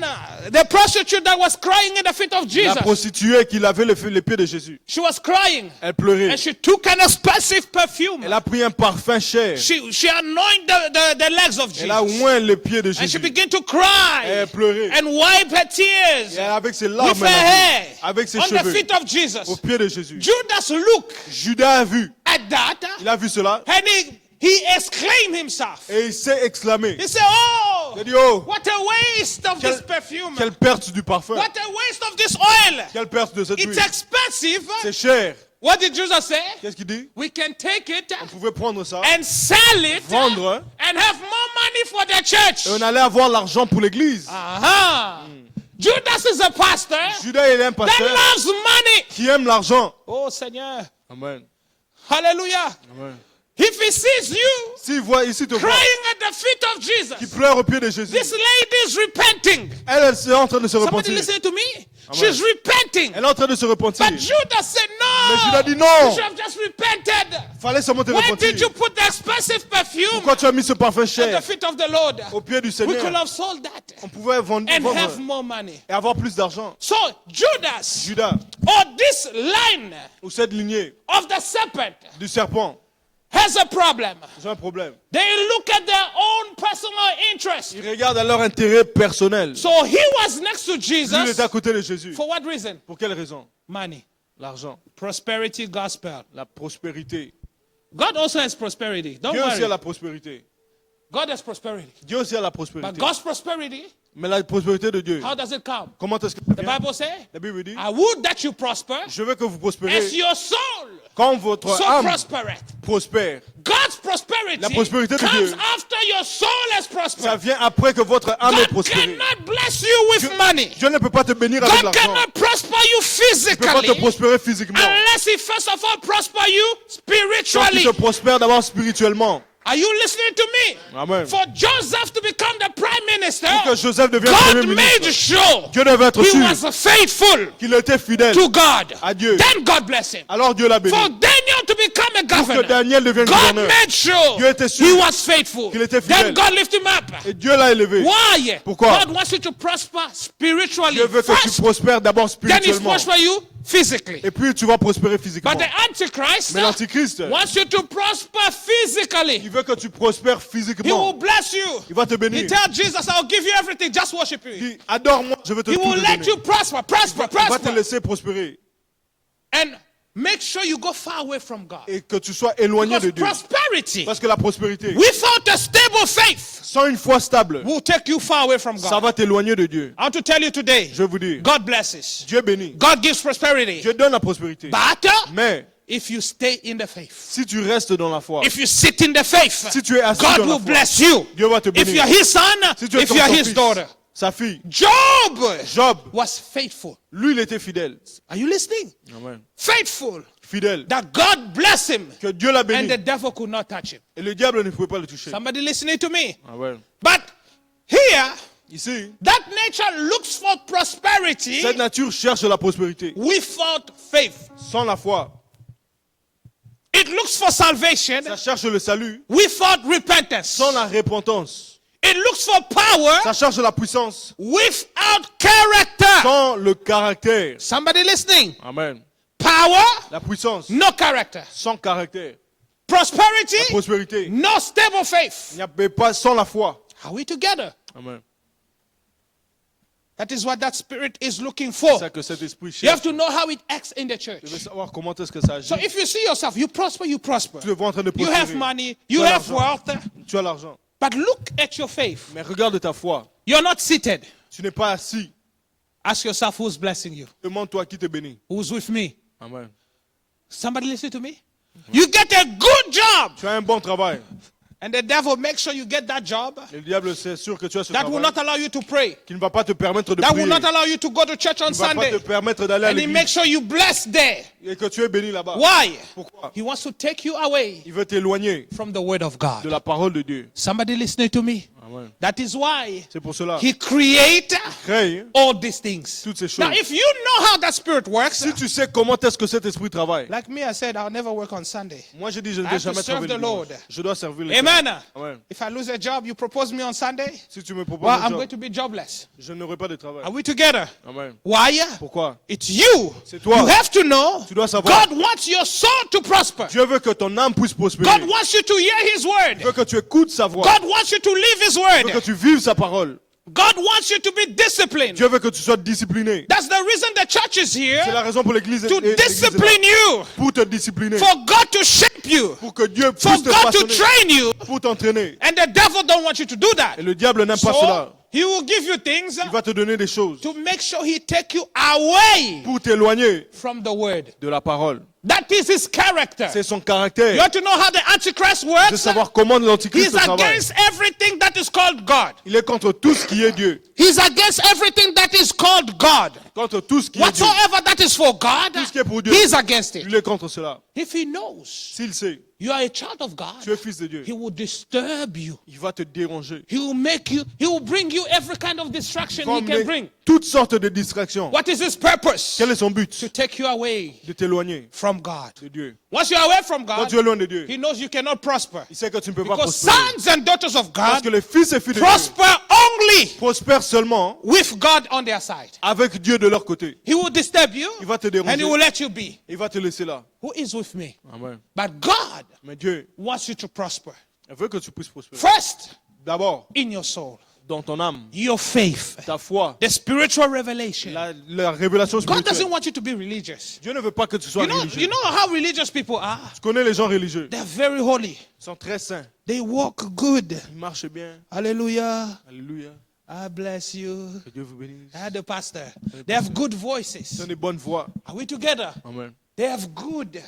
the prostitute that was crying at the feet of la Jesus. prostituée qui lavait les pieds de Jésus, She was crying. elle pleurait. And she took an expensive perfume. Elle a pris un parfum cher. She anointed the legs of Elle a Jesus. oint les pieds de And she Jésus. began to Et cry elle pleurait. and wipe her tears Et avec ses larmes, with her hair avec ses on the cheveux, feet of Jesus. aux pieds de Jésus. Judas looked Judas a vu. at that Il a vu cela. and he exclaimed himself. Et il s'est exclamé. He said, oh, Il a dit, oh, what a waste of this perfume. quelle perte du parfum. What a waste of this oil. Quelle perte de cette It's huile. expensive. C'est cher. What did Jesus say? Qu'est-ce qu'il dit? We can take it On pouvait prendre ça and sell it Vendre. and have more money for the church. et on allait avoir l'argent pour l'église. Aha. Judas is a pastor Judas, il est un that pasteur loves money. qui aime l'argent. Oh, Seigneur. Amen. Hallelujah. Amen. If he sees you S'il voit ici te voit, crying at the feet of qui Jesus, pleure au pied de Jésus, this lady is repenting. elle est en train de se Somebody repentir. listen to me. She's repenting. Elle est en train de se repentir. But Judas said, Mais no. Judas dit You non. should have just repented. Fallait seulement te Why repentir. did you put the expensive perfume Pourquoi tu as mis ce parfum at the cher feet of the Lord? au pied du We could Seigneur? have sold that On pouvait vendre and have more money. et avoir plus d'argent. So Judas, Judas, or this line ou cette lignée of the serpent, du serpent, has a problem. ils ont un problème. They look at their own personal interest. Ils regardent à leur intérêt personnel. So he was next to Lui, il Jesus. était à côté de Jésus. For what reason? Pour quelle raison? Money. L'argent, Prosperity gospel. la prospérité. God also has prosperity. Don't Dieu aussi a worry. la prospérité. God has prosperity. Dieu aussi a la But prospérité. God's prosperity, Mais la prospérité de Dieu, how does it come? comment est-ce que The Bible says, la Bible dit, I would that you prosper je veux que vous as prospérez your soul quand votre so âme prospereth. prospère. God's prosperity La prospérité de comes Dieu. after your soul has Ça prospered. vient après que votre âme est God prospérée. cannot bless you with money. Dieu ne peut pas te bénir avec God l'argent. cannot prosper you Il ne peut pas te physically prospérer physiquement. unless he first of all prosper you Quand il spiritually. te prospère d'abord spirituellement. Are you listening to me? Amen. For Joseph to become the prime minister, Pour que Joseph devienne premier God made ministre, sure Dieu devait être he sûr was faithful qu'il était fidèle to God. à Dieu. Then God bless him. Alors Dieu l'a béni. For Daniel to become a Pour que governor, Daniel devienne God gouverneur. made sure Dieu était sûr he was faithful. qu'il était Then fidèle. God lifted him up. Et Dieu l'a élevé. Why? Pourquoi? God wants you to prosper spiritually Dieu veut que tu first, prospères d'abord then he spirituellement. prosper you physically. Et puis tu vas prospérer physiquement. But the Antichrist Mais l'Antichrist, wants you to prosper physically. il veut que tu prospères He will physiquement. bless you. Il va te He bénir. tell Jesus, I'll give you everything, just worship me. Il dit, adore-moi, je veux te He tout will te let donner. you prosper, prosper, Il va te prosper. laisser prospérer. And make sure you go far away from God. Et que tu sois éloigné Because de Dieu. prosperity, Parce que la prospérité, without a stable faith, sans une foi stable, will take you far away from ça God. va t'éloigner de Dieu. I want to tell you today, Je vous dis, God blesses. Dieu bénit. God gives prosperity. Dieu donne la prospérité. But Mais if you stay in the faith, si tu restes dans la foi, if you sit in the faith, si tu es assis God dans la will foi, bless you. Dieu va te If bénir. you're his son, Si tu es if son you're his fils, daughter. sa fille, Job Job, was faithful. lui, il était fidèle. Are you listening? Amen. Faithful. Fidèle. That God bless him Que Dieu l'a and béni. the devil could not touch him. Et le diable ne pouvait pas le toucher. Somebody listening to me? Amen. But here, Ici, that nature looks for prosperity cette nature cherche la prospérité. without faith. Sans la foi, It looks for salvation ça cherche le salut. without repentance. Sans la repentance, It looks for power ça cherche la puissance. without character. Sans le caractère. Somebody listening? Amen. Power, La puissance, no character. sans caractère. Prosperity, La prospérité, no stable faith. il n'y a pas sans la foi. Are we together? Amen. That is what that spirit is looking C'est for. ça que cet esprit You have cherche. to know how it acts in the church. Tu veux savoir comment est-ce que ça agit. So if you see yourself, you prosper, you prosper. Tu le vois en train de You have prospérer. money, you Tu as have l'argent. wealth. Tu as l'argent. But look at your faith. Mais regarde ta foi. You're not seated. Tu n'es pas assis. Ask yourself who's blessing you. Demande-toi qui te bénit. Who's with me? Amen. Somebody listen to me? You get a good job. Tu as un bon travail. And the devil makes sure you get that job. Et le diable c'est sûr que tu as ce That will travail not allow you to pray. qui ne va pas te permettre de That prier. will not allow you to go to church on Qui ne va pas Sunday. te permettre d'aller à And he l'église. makes sure you bless there. Et que tu es béni là-bas. Why? Pourquoi? He wants to take you away Il veut t'éloigner from the word of de God. la parole de Dieu. Somebody listening to me? Amen. That is why C'est pour cela. he created Crée all these things. toutes ces choses. Now, if you know how that spirit works, Si tu sais comment est-ce que cet esprit travaille. like me, I said, I'll never work on Sunday. Moi, j'ai dit, je ne I vais have to jamais serve travailler the le dimanche. Lord. Je dois servir le Amen. Seigneur. Amen. If I lose a job, you propose me on Sunday, Si tu me proposes well, un I'm job, going to be jobless. je n'aurai pas de travail. Are we together? Amen. Why? Pourquoi? It's you. C'est toi. You have to know Tu dois savoir. God wants your soul to prosper. Dieu veut que ton âme puisse prospérer. God wants you to hear His Il word. veut que tu écoutes sa voix. God wants you to live His Il veut que word. tu vives sa parole. God wants you to be disciplined. Dieu veut que tu sois discipliné. That's the reason the church is C'est here, la raison pour l'église to l'église est là. discipline you, Pour te discipliner. for God to shape you, Pour que Dieu for puisse te God to façonner. train you. Pour t'entraîner. And the devil don't want you to do that. Et le diable n'aime pas cela. So he will give you things Il va te donner des choses to make sure he take you away pour t'éloigner from the word. de la parole. That is his character. C'est son You caractère. have to know how the Antichrist De works. savoir comment l'antichrist He's travaille. against everything that is called God. Il est contre tout ce qui est Dieu. He's against everything that is called God. Contre tout ce qui est Dieu. Whatsoever that is for God, Tout ce qui est pour Dieu. he's against it. Il est contre cela. If he knows S'il sait, you are a child of God, tu es fils de Dieu. he will disturb you. Il va te déranger. He will bring you every kind of distraction Il va he can emmener bring. toutes sortes de distractions. What is his purpose? Quel est son but? To take you away De t'éloigner from God. de Dieu. Once you're away from Quand God, tu es loin de Dieu, he knows you cannot prosper. il sait que tu ne peux pas Because prospérer. sons and daughters of Parce God que les fils et filles de Dieu prosper only prospèrent seulement with God on their side. avec Dieu de leur côté. He will disturb you Il va te and he déranger. will let you be. Il va te laisser là. Who is with me? Amen. But God Mais Dieu wants you to prosper. veut que tu puisses prospérer. First, D'abord, in your soul, dans ton âme, your faith, ta foi, the spiritual revelation. la révélation God doesn't spirituelle. want you to be religious. Dieu ne veut pas que tu sois You religieux. know how religious people are? Tu connais les gens religieux. They're very holy. Ils sont très saints. They walk good. Ils marchent bien. Hallelujah. Alléluia. I bless you. Que Dieu vous bénisse. I had a pastor. They have good Ils voices. ont des bonnes voix. Are we together? Amen. They have good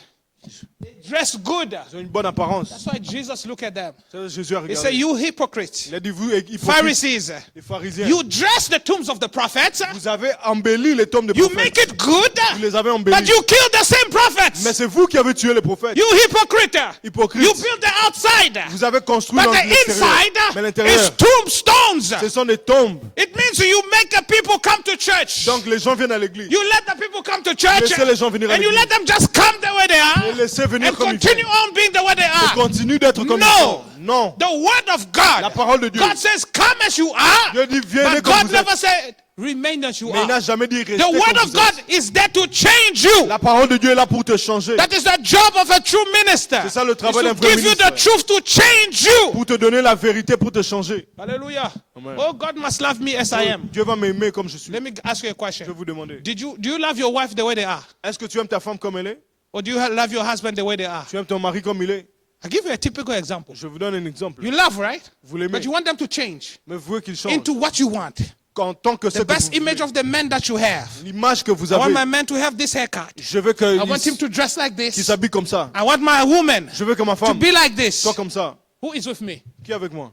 They dress good. Ils ont une bonne apparence. That's why Jesus looked at them. C'est ça que Jésus a He said, regardé. you hypocrites, Il a dit, vous, hypocrites, Pharisees, les pharisiens, you dress the tombs of the prophets. vous avez embelli les tombes des You prophètes. make it good, Vous les avez but embellis. you kill the same prophets. Mais c'est vous qui avez tué les prophètes. You hypocrite. Hypocrite. You build the outside, Vous avez construit but the l'extérieur. inside Mais is l'intérieur, tombstones. ce sont des tombes. It means you make the people come to church. Donc les gens viennent à l'église. You let the people come to church, Laissez les gens venir à and you l'église. let them just come the way they are, Et laissez venir and comme ils continue viennent. on being the way they Et are. continue d'être comme No. ils sont. Non. The word of God. La parole de Dieu. God says, come as you are. Dieu dit, venez But comme God vous êtes. never said, remain as you Mais il n'a are. jamais dit restez The comme word vous of God êtes. is there to change you. La parole de Dieu est là pour te changer. That is the job of a true minister. C'est ça le travail Is d'un to vrai give you the ministre. truth to change you. Pour te donner la vérité, pour te changer. Hallelujah. Amen. Oh, God must love me as I am. Dieu va m'aimer comme je suis. Let me ask you a Je question. vais vous demander. Do you love your wife the way they are? Est-ce que tu aimes ta femme comme elle est? Or do you love your husband the way they are? Tu aimes ton mari comme il est? I'll give you a typical example. Je vous donne un exemple. You love, right? Vous l'aimez. But you want them to change Mais vous voulez qu'il change. into what you want. En tant que The ce que best vous image voulez. of the man that you have. L'image que vous I want avez. my man to have this haircut. Je veux I want him qu'il to dress like this. s'habille comme ça. I want my woman Je veux que ma to femme be like this. soit comme ça. Who is with me? Qui est avec moi?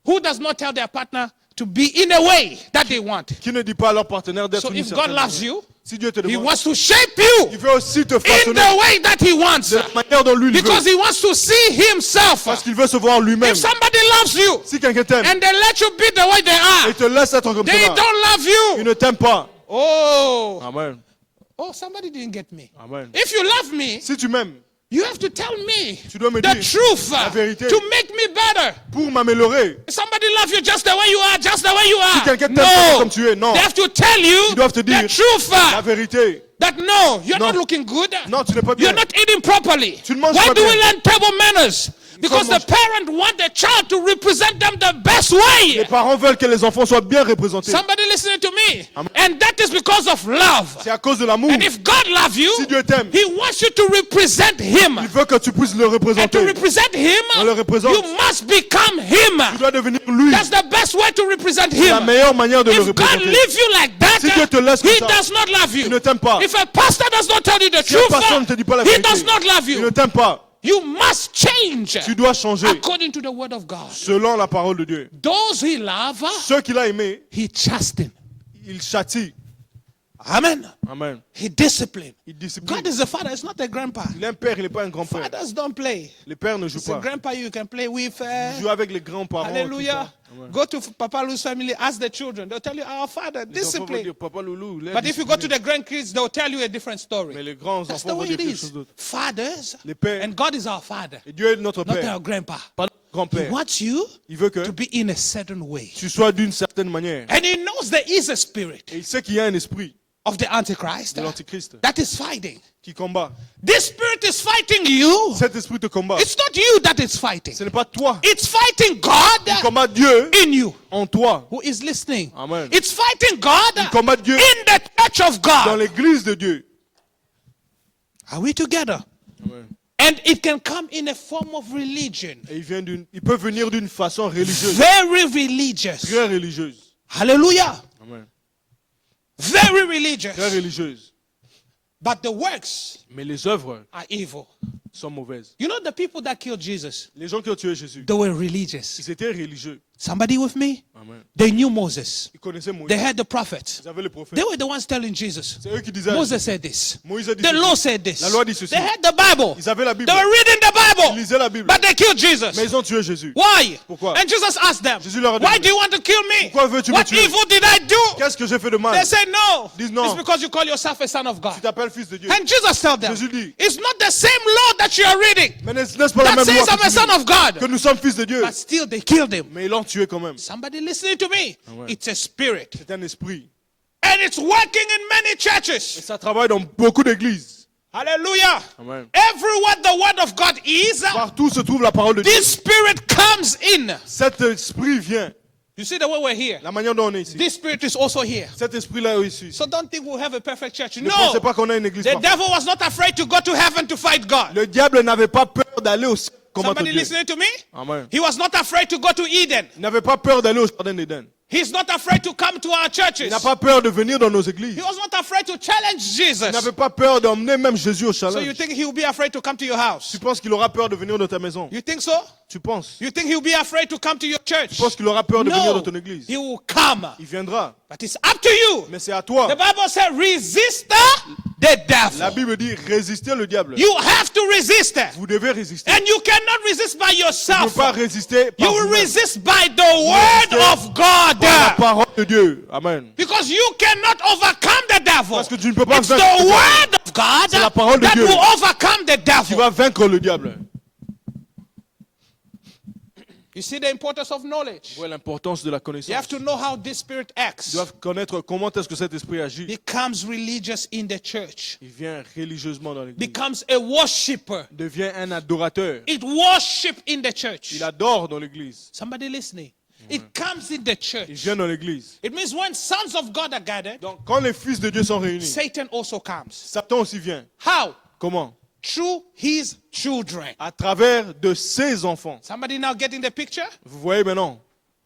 Who does not tell their partner to be in a way that they want? Qui ne dit pas à leur partenaire d'être So une if God certaine loves manière. you, Si Dieu te He demande, wants to shape you il veut aussi te in façonner the way that He wants. de la manière dont lui il veut. Because He wants to see Himself. Parce qu'il veut se voir lui-même. If somebody loves you Si quelqu'un t'aime and they let you be the way they are, et te laisse être comme they ça, don't love il you. ne t'aime pas. Oh, Amen. oh, somebody didn't get me. Amen. If you love me, Si tu m'aimes, you have to tell me tu dois me the dire truth la vérité. to make me better. pour m'améliorer. If somebody loves you just the way you are, just the way you are. quelqu'un t'aime pas No, comme tu es, non. they have to tell you Ils doivent te dire the truth. La vérité. That no, you're Non. not looking good. Non, tu n'es pas bien. You're not eating properly. Tu ne manges Why pas do bien. we learn table manners? Because the mange- parent want the child to represent them the best way. Les parents veulent que les enfants soient bien représentés. Somebody listening to me. Amen. And that is because of love. C'est à cause de l'amour. And if God loves you, Si Dieu t'aime, He wants you to represent Him. il veut que tu puisses le And to représenter. represent Him, On le représente. you must become Him. Tu dois devenir lui. That's the best way to represent C'est la Him. meilleure manière de le If God représenter. leaves you like that, Si Dieu te laisse comme He ça, does not love Il you. ne t'aime pas. If a pastor does not tell you the Si un truth, pasteur ne te dit pas la He vérité, does not love il ne you. t'aime pas. You must change Tu dois changer according to the word of God. selon la parole de Dieu. Those He loves, Ceux qu'il a aimés, He chasten. il châtie. Amen. Amen. He discipline. Il discipline. God is a father, it's not a grandpa. Il est un père, il n'est pas un grand-père. Fathers don't play. Les pères ne jouent It's a pas. grandpa you can play with. Ils jouent avec les grands-parents. tout Hallelujah. ça. Amen. Go to Papa Lou's family, ask the children. They'll tell you, our father, Les enfants vont discipline. dire, Papa Loulou, il est But if you go to discipliné. the grandkids, they'll tell you a different Mais story. les grands That's the enfants vont way dire it quelque is. chose d'autre. Fathers, Les pères, and God is our father, et Dieu est notre not père, our grandpa. pas notre He grand-père. wants you Il veut que to be in a certain way. tu sois d'une certaine manière. And He knows there is a spirit Et il sait qu'il y a un esprit of the Antichrist de l'Antichrist that is fighting. qui combat. This spirit is fighting you. Cet esprit te combat. It's not you that is fighting. Ce n'est pas toi. It's fighting God Il combat Dieu in you. en toi. Who is listening? Amen. It's fighting God Il combat Dieu in the church of dans God. l'église de Dieu. Are we together? Amen. And it can come in a form of religion. Et il peut venir d'une façon religieuse, Very religious. très religieuse. Hallelujah. Amen. Very religious. Très religieuse. But the works Mais les œuvres are evil. sont mauvaises. You know the people that killed Jesus, Les gens qui ont tué Jésus, they were religious. ils étaient religieux. Somebody with me? Amen. They knew Moses. Ils connaissaient Moïse. They had the prophets. Ils avaient les prophètes. They were the ones telling Jesus. C'est eux qui disaient. Moses said this. Moïse a dit The ceci. law said this. La loi dit ceci. They had the Bible. Ils avaient la Bible. They were reading the Ils Bible. lisaient la Bible. But they killed Jesus. Mais ils ont tué Jésus. Why? Pourquoi? And Jesus asked them, Jésus leur a dit, why do you want to kill me? Pourquoi veux-tu me What tuer? evil did I do? Qu'est-ce que j'ai fait de mal? They said no. Disent non. It's because you call yourself a son of Tu God. t'appelles fils de Dieu. And Jesus told them, Jésus dit, it's not the same law that you are reading mais n'est-ce pas la that même says loi I'm que, a tu son dis, of God. que nous sommes fils de Dieu? But still they killed him. Mais ils l'ont tué quand même. Somebody listening to me. ouais. It's a spirit. C'est un esprit. And it's working in many Et churches. ça travaille dans beaucoup d'églises. Hallelujah. Amen. Everywhere the word of God is, Partout se trouve la parole de Dieu. this spirit comes in. Cet esprit vient. You see the way we're here? La manière dont on est ici. This spirit is also here. Cet esprit-là est ici. So don't think we'll have a perfect church. Ne No. pensez pas qu'on a une église The parfaite. devil was not afraid to go to heaven to fight God. Le diable n'avait pas peur d'aller au ciel combattre Somebody Dieu. listening to me? Amen. He was not afraid to go to Eden. Il n'avait pas peur d'aller au jardin d'Éden. He's not afraid to come to our Il churches. n'a pas peur de venir dans nos églises. He was not afraid to challenge Il Jesus. n'avait pas peur d'emmener même Jésus au So you challenge. think he will be afraid to come to your house? Tu penses qu'il aura peur de venir dans ta maison? You think so? Tu penses? You think he'll be afraid to come to your church? Tu penses qu'il aura peur de venir No, dans ton église? he will come. Il viendra. But it's up to you. Mais c'est à toi. The Bible says, resist the La devil. Bible dit résister le diable. You have to resist it. Vous devez résister. And you cannot resist by Tu ne yourself. peux pas résister You par will vous-même. resist by the word Resistez of God. Par la parole de Dieu. Amen. Because you cannot overcome the devil. Parce que tu ne peux pas It's the vaincre le diable. word of God C'est la parole de that Dieu. will overcome the Tu devil. vas vaincre le diable. You see the importance of knowledge. Voilà l'importance de la You connaissance. have to know how this spirit Tu acts. dois connaître comment est-ce que cet esprit agit. Becomes religious in the church. Il vient religieusement dans l'église. Becomes a worshipper. Il devient un adorateur. It worship in the church. Il adore dans l'église. Somebody listening. It comes in the Il church. vient dans l'église. It means when sons of God are gathered, Donc quand les fils de Dieu sont réunis, Satan also comes. Satan aussi vient. How? Comment? Through his children. À travers de ses enfants. Somebody now getting the picture? Vous voyez maintenant?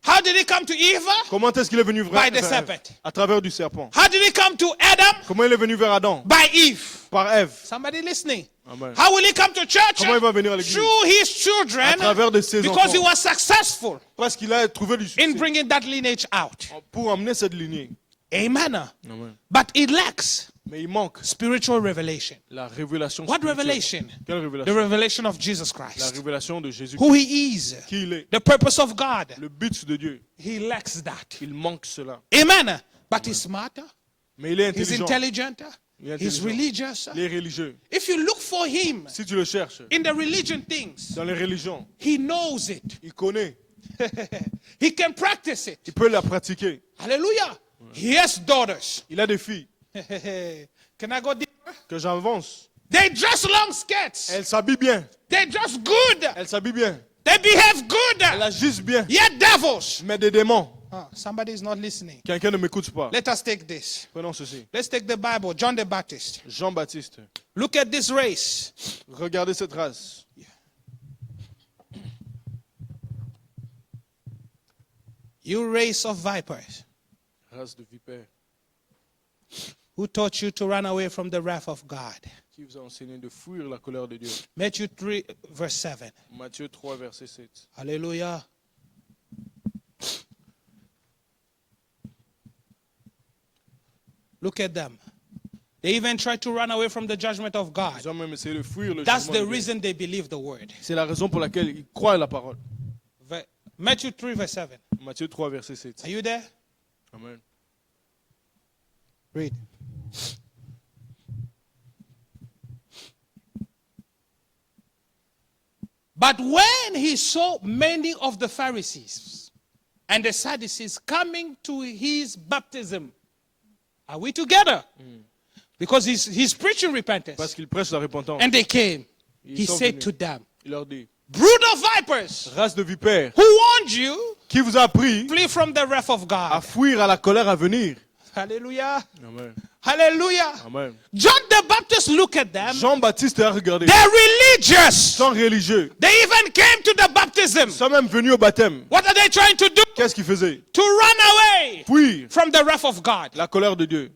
How did he come to Eve? Comment est-ce qu'il est venu By the vers serpent. Ève? À travers du serpent. How did he come to Adam? Comment il est venu vers Adam? By Eve. Par Ève. Somebody listening. Amen. How will he come to church? Comment il va venir à l'église? Through his children. À travers de ses Because he enfants. was successful Parce qu'il a trouvé du in succès bringing that lineage out. pour emmener cette lignée. Amen. Amen. But it lacks Mais il manque spiritual revelation. la révélation What spirituelle. revelation? Quelle The révélation? revelation of Jesus La Christ. révélation de Jésus. Who he is. Qui il est. The purpose of God. Le but de Dieu. He lacks that. Il manque cela. Amen. But he's smarter. Mais il est He's intelligent. intelligent. Il est He's intelligent. religious. Il est religieux. If you look for him Si tu le cherches in the religion things, dans les religions, he knows it. il connaît. He can practice it. Il peut la pratiquer. Hallelujah. He has daughters. Il a des filles. Can I go deeper? Que j'avance. They dress long skirts. Elles s'habillent bien. They dress good. Elles s'habillent bien. They behave Elles good. agissent bien. Yet devils. Mais des démons. Somebody is not listening. Quelqu'un ne m'écoute pas. Let us take this. Prenons ceci. Let's take the Bible. John the Baptist. Jean-Baptiste. Look at this race. Regardez cette race. You race of vipers. Race de vipères. Who taught you to run away from the wrath of God? Qui vous a enseigné de fuir la colère de Dieu. Matthew 3, verse 7. Matthieu 3, verset 7. Hallelujah. Look at them. They even try to run away from the judgment of God. Ils ont même essayé de fuir le That's jugement the de Dieu. reason they believe the word. C'est la raison pour laquelle ils croient à la parole. Matthew 3, verse 7. Matthieu 3, verset 7. Are you there? Amen. Read. But when he saw many of the Pharisees and the Sadducees coming to his baptism, are we together? Because he's preaching repentance. Parce qu'il prêche la repentance. And they came. Ils He sont said venus. to them, Il leur dit, brood of vipers, race de vipères, who warned you, qui vous a appris flee from the wrath of à God. fuir à la colère à venir. Hallelujah. Amen. Hallelujah. Amen. John the Baptist looked at them. Jean-Baptiste a regardé. They're religious. Sans religieux. They even came to the baptism. Ils sont même venus au baptême. What are they trying to do? Qu'est-ce qu'ils faisaient? To run away Fuir from the wrath of God. la colère de Dieu.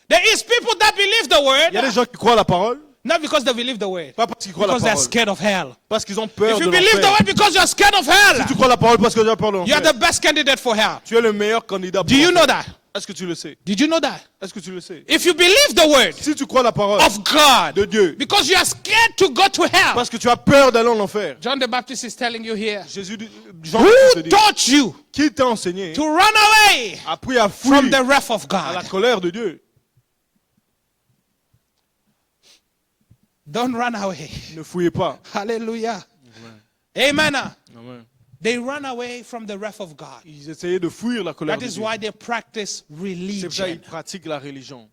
There is people that believe the Il y a des word, gens qui croient à la parole, not because they believe the word, pas parce qu'ils croient à la because they're parole, scared of hell. parce qu'ils ont peur If de you believe the l'enfer. word because you're scared of Si hell, tu crois à la parole parce que tu as peur de you're l'enfer, the best candidate for hell. tu es le meilleur candidat pour Do you l'enfer. know that? Est-ce que tu le sais? Did you know that? Est-ce que tu le sais? If you believe the word Si tu crois à la parole of God, de Dieu, because you are scared to go to hell, parce que tu as peur d'aller en enfer, John the Baptist is telling you here, Jean te who dit, taught you qui t'a enseigné, to run away appris à from fuir the wrath of à la God? colère de Dieu? Don't run away. Ne fouillez pas. Hallelujah. Amen. Amen. They run away from the wrath of God. Ils essayaient de fuir la colère That de is Dieu. why they practice C'est pour ça qu'ils religion. pratiquent la religion.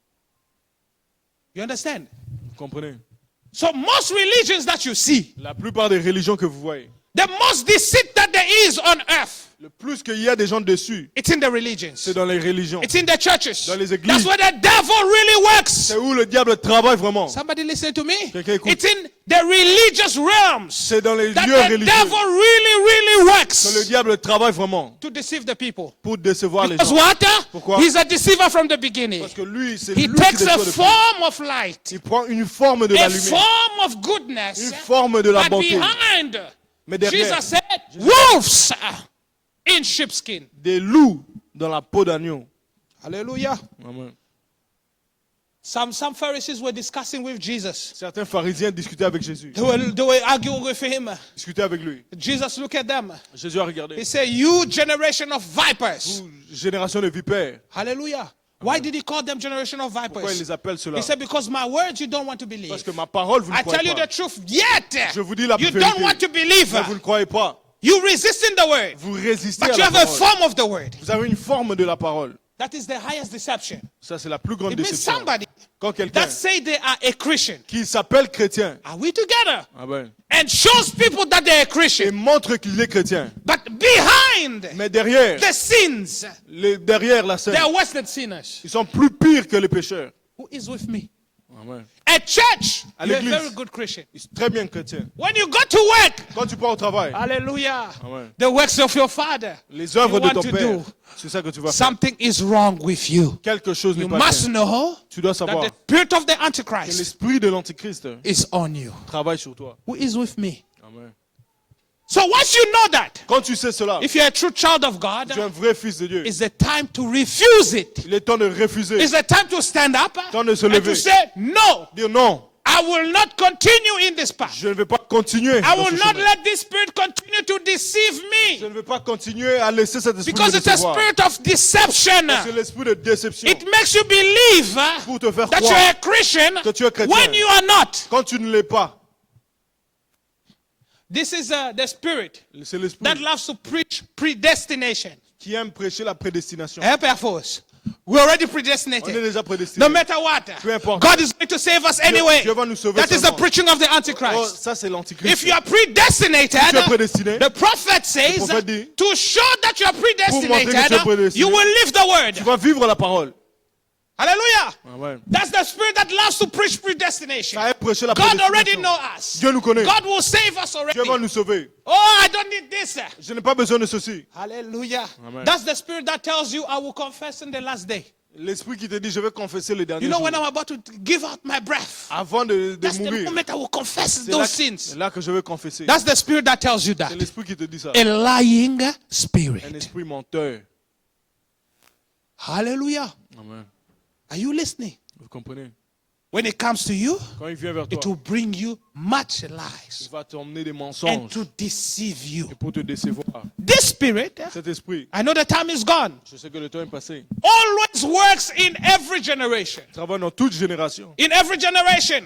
You understand? Vous comprenez? So most religions that you see, La plupart des religions que vous voyez, the most deceit that there is on earth, le plus qu'il y a des gens dessus, it's in the religions. c'est dans les religions. It's in the churches. Dans les églises. That's where the devil really works. C'est où le diable travaille vraiment. Somebody listen to me. Quelqu'un écoute. It's in the religious realms C'est dans les that lieux the religieux devil really que le works diable travaille vraiment to deceive the people. pour décevoir les Because gens. what? Pourquoi? He's a deceiver from the beginning. Parce que lui, c'est He lui qui takes a déçoit le plus. form of light, Il prend une forme de la a lumière, form of goodness, une forme de la but bonté. behind, Mais derrière, Jesus said, wolves in sheepskin. des loups dans la peau d'agneau. Hallelujah. Amen. Some Pharisees were discussing with Jesus. Certains pharisiens discutaient avec Jésus, They were arguing with him. discutaient avec lui. Jesus looked at them. Jésus a regardé. He said, you generation of vipers. Vous, génération de vipères, Hallelujah. Why did he call them generation of pourquoi il vipers? les appelle cela? He said, because my words you don't want to believe. Parce que ma parole, vous ne I tell croyez you pas. the truth, yet Je vous dis la you vérité. don't want to believe. Mais vous ne croyez pas. You resisting the word, Vous résistez but à you la have a parole. form of the word. Vous avez une forme de la parole. That is the highest deception. Ça, c'est la plus grande It means déception. somebody Quand quelqu'un that say they are a Christian. qui s'appelle chrétien, Are we together? Amen, And shows people that they're a et Christian. montre qu'il est chrétien, But behind mais derrière, the sins, derrière la scène, they are worse than sinners. ils sont plus pires que les pécheurs. Who is with me? Amen. At church, À you're a l'église. very good Christian. Ils sont très bien chrétiens. When you go to work, Quand tu pars au travail, hallelujah, Amen, the works of your father, les œuvres you de want ton to père, do, c'est ça que tu vas faire. something is wrong with you. Quelque chose n'est You pas must bien. know Tu dois that savoir the spirit of the que Antichrist l'esprit de l'Antichrist is on you. travaille sur toi. Who is with me? Amen. So once you know that, Quand tu sais cela, if you're a true child of God, tu es un vrai fils de Dieu. it's the time to refuse it. Il est temps de refuser, It's the time to stand up temps de se and to lever, say, no, dire non, I will not continue in this path. je ne vais pas continuer I dans will ce not chemin. let this spirit continue to deceive Je me. ne vais pas continuer à laisser cet esprit Because me it's a décevoir. spirit of deception. C'est l'esprit de déception It makes you believe pour te faire that you're croire a Christian que tu es chrétien. when you are not. Quand tu ne l'es pas. This is the spirit C'est l'esprit that loves to preach predestination. qui aime prêcher la prédestination. Help our force. We're already On est predestinated. déjà prédestiné. No matter what, Peu importe. God is going to save us anyway. Dieu va nous sauver That is the seulement. preaching of the Oh, Antichrist. ça c'est l'antichrist. If you are predestinated, tu es prédestiné, the prophet says, prophète dit, to show that you are montrer que tu es predestinated, prédestiné, you will live the tu word. vas vivre la parole. Hallelujah. Amen. That's the spirit that loves to preach predestination. Ça aime prêcher la God already prédestination. knows us. Dieu nous connaît. God will save us already. Dieu va nous sauver. Oh, I don't need this. Je n'ai pas besoin de ceci. Hallelujah. Amen. That's the spirit that tells you, I will confess in the last day. L'esprit qui te dit, je vais confesser le dernier You know, jour. when I'm about to give out my breath, Avant de that's the mourir, moment I will confess c'est those sins. là que je vais confesser. That's the spirit that tells you that. C'est l'esprit qui te dit ça. A lying Un spirit. esprit menteur. Hallelujah. Amen. Are you listening? Vous comprenez? When it comes to you, Quand il vient vers it toi, will bring you much il lies va t'emmener des and mensonges to deceive you. et pour te décevoir. This spirit, Cet esprit, I know the time is gone, je sais que le temps est passé. always works in every generation. Il travaille dans toute génération. In every generation,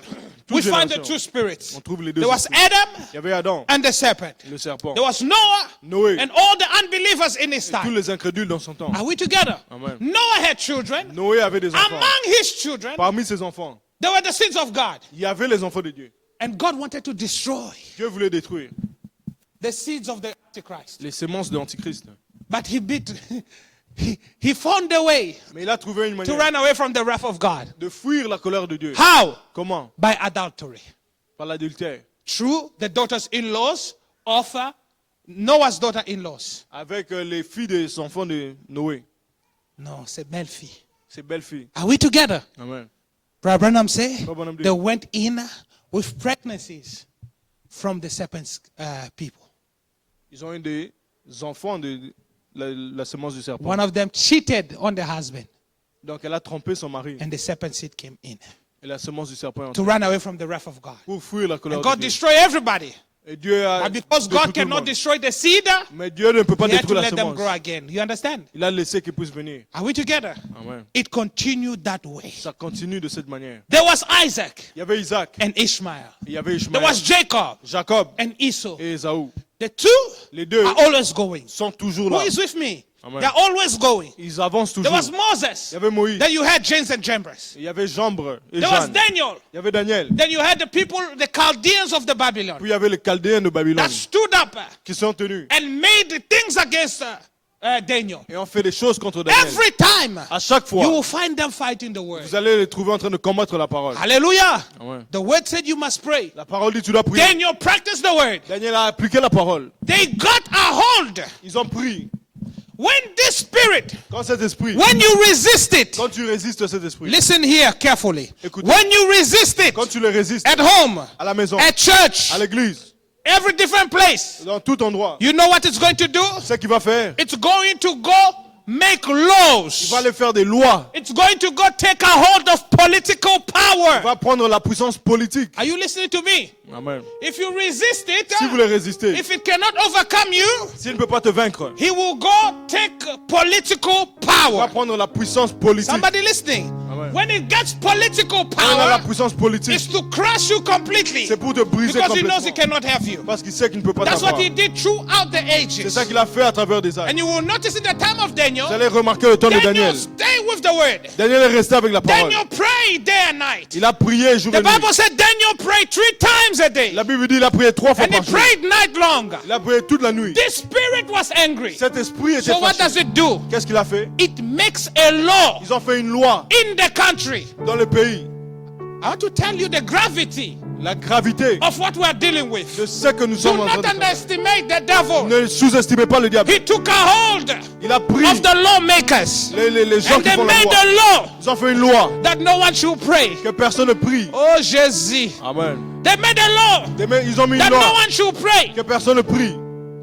we Toute find the génération. two spirits. On trouve les deux There was esprits. Adam Il y avait Adam, and the serpent. le serpent, There was Noah Noé, and all the unbelievers in his tous time. les incrédules dans son temps. Are we together? Amen. Noah had children. Noé avait des enfants. Among his children, Parmi ses enfants, there were the sins of God. il y avait les enfants de Dieu. And God wanted to destroy Dieu voulait détruire the seeds of the Antichrist. les semences de l'Antichrist. But he found a way Mais il a trouvé une to manière run away from the wrath of God. de fuir la colère de Dieu. How? Comment? By adultery. Par l'adultère. Through the daughters-in-laws of Noah's daughter-in-laws. Avec les filles des enfants de Noé. No, c'est belle fille. Ces belles filles. Are we together? Amen. Brother Branham say Brother Branham dit. they went in with pregnancies from the serpent's people. Ils ont eu des enfants de la semence du serpent. One of them cheated on the husband, Donc elle a trompé son mari. and the serpent seed came in Et la semence du serpent est to entrée run away from the wrath of God. pour fuir la colère And de God Dieu. destroyed everybody. Et Dieu a But because détruit God tout le cannot monde. destroy the seed, Mais Dieu ne peut pas He had to détruire la let them semence. grow again. You understand? Il a laissé qu'ils puissent venir. Are we together? Amen. It continued that way. Ça continue de cette manière. There was Isaac Il y avait Isaac, and Ishmael. il y avait There Ishmaël, was Jacob Jacob and Esau. et Ésaü. The two Les deux are always going. sont toujours Who là. is with me? Amen. They're always going. Ils avancent There toujours. was Moses. Il y avait Moïse. Then you had James and Jambres. Il y avait Jambre et There was Jeanne. Daniel. Il y avait Daniel. Then you had the people, the Chaldeans of the Babylon, Puis il y avait les Chaldéens de Babylone that stood up qui sont tenus and made things against Daniel. et ont fait des choses contre Daniel. Every time À chaque you fois, will find them fighting the word. vous allez les trouver en train de combattre la parole. Hallelujah. Amen. The word said you must pray. La parole dit tu dois prier. Daniel practiced the word. Daniel a appliqué la parole. They got a hold. Ils ont pris. When this spirit, Quand cet esprit, when you resist it, quand tu résistes à cet esprit, listen here carefully. Écoutez. When you resist it quand tu le résistes at home, à la maison, at church, à l'église, every different place, dans tout endroit, you know what it's going to do? c'est ce qu'il va faire. It's going to go make Il laws. va aller faire des lois. It's going to go take a hold of political Il power. va prendre la puissance politique. Are you listening to me? Amen. If you resist it, Si vous le résistez, if it cannot overcome you, s'il ne peut pas te vaincre, he will go take political il va power. prendre la puissance politique. Somebody listening? Amen. When it gets political Quand il a la power, puissance politique, it's to crush you completely c'est pour te briser because he knows he complètement. cannot have you. Parce qu'il sait qu'il ne peut pas That's t'avoir. what he did throughout the C'est ages. ça qu'il a fait à travers des âges. And you will notice in the time of Daniel, Vous allez remarquer le temps de Daniel Daniel. stayed with the word. Daniel est resté avec la parole. Daniel prayed day and night. Il a prié jour The et nuit. Bible said Daniel prayed 3 times a day. La Bible dit qu'il a prié 3 fois And he par jour. prayed night long. Il a prié toute la nuit. This spirit was angry. Cet esprit était So what does fâché. it do? Qu'est-ce qu'il a fait? It makes a law Ils ont fait une loi in the country. dans le pays. I want to tell you the gravity La gravité of what we are dealing with. de ce que nous Do sommes en train not de faire. underestimate the devil. Ne sous-estimez pas le diable. He took a hold Il a pris of the lawmakers les gens and qui they font la made loi. a law Ils ont fait une loi that no one should pray. que personne ne prie. Oh, Jésus. Amen. They made a law Ils ont mis une that no loi one should pray que personne ne prie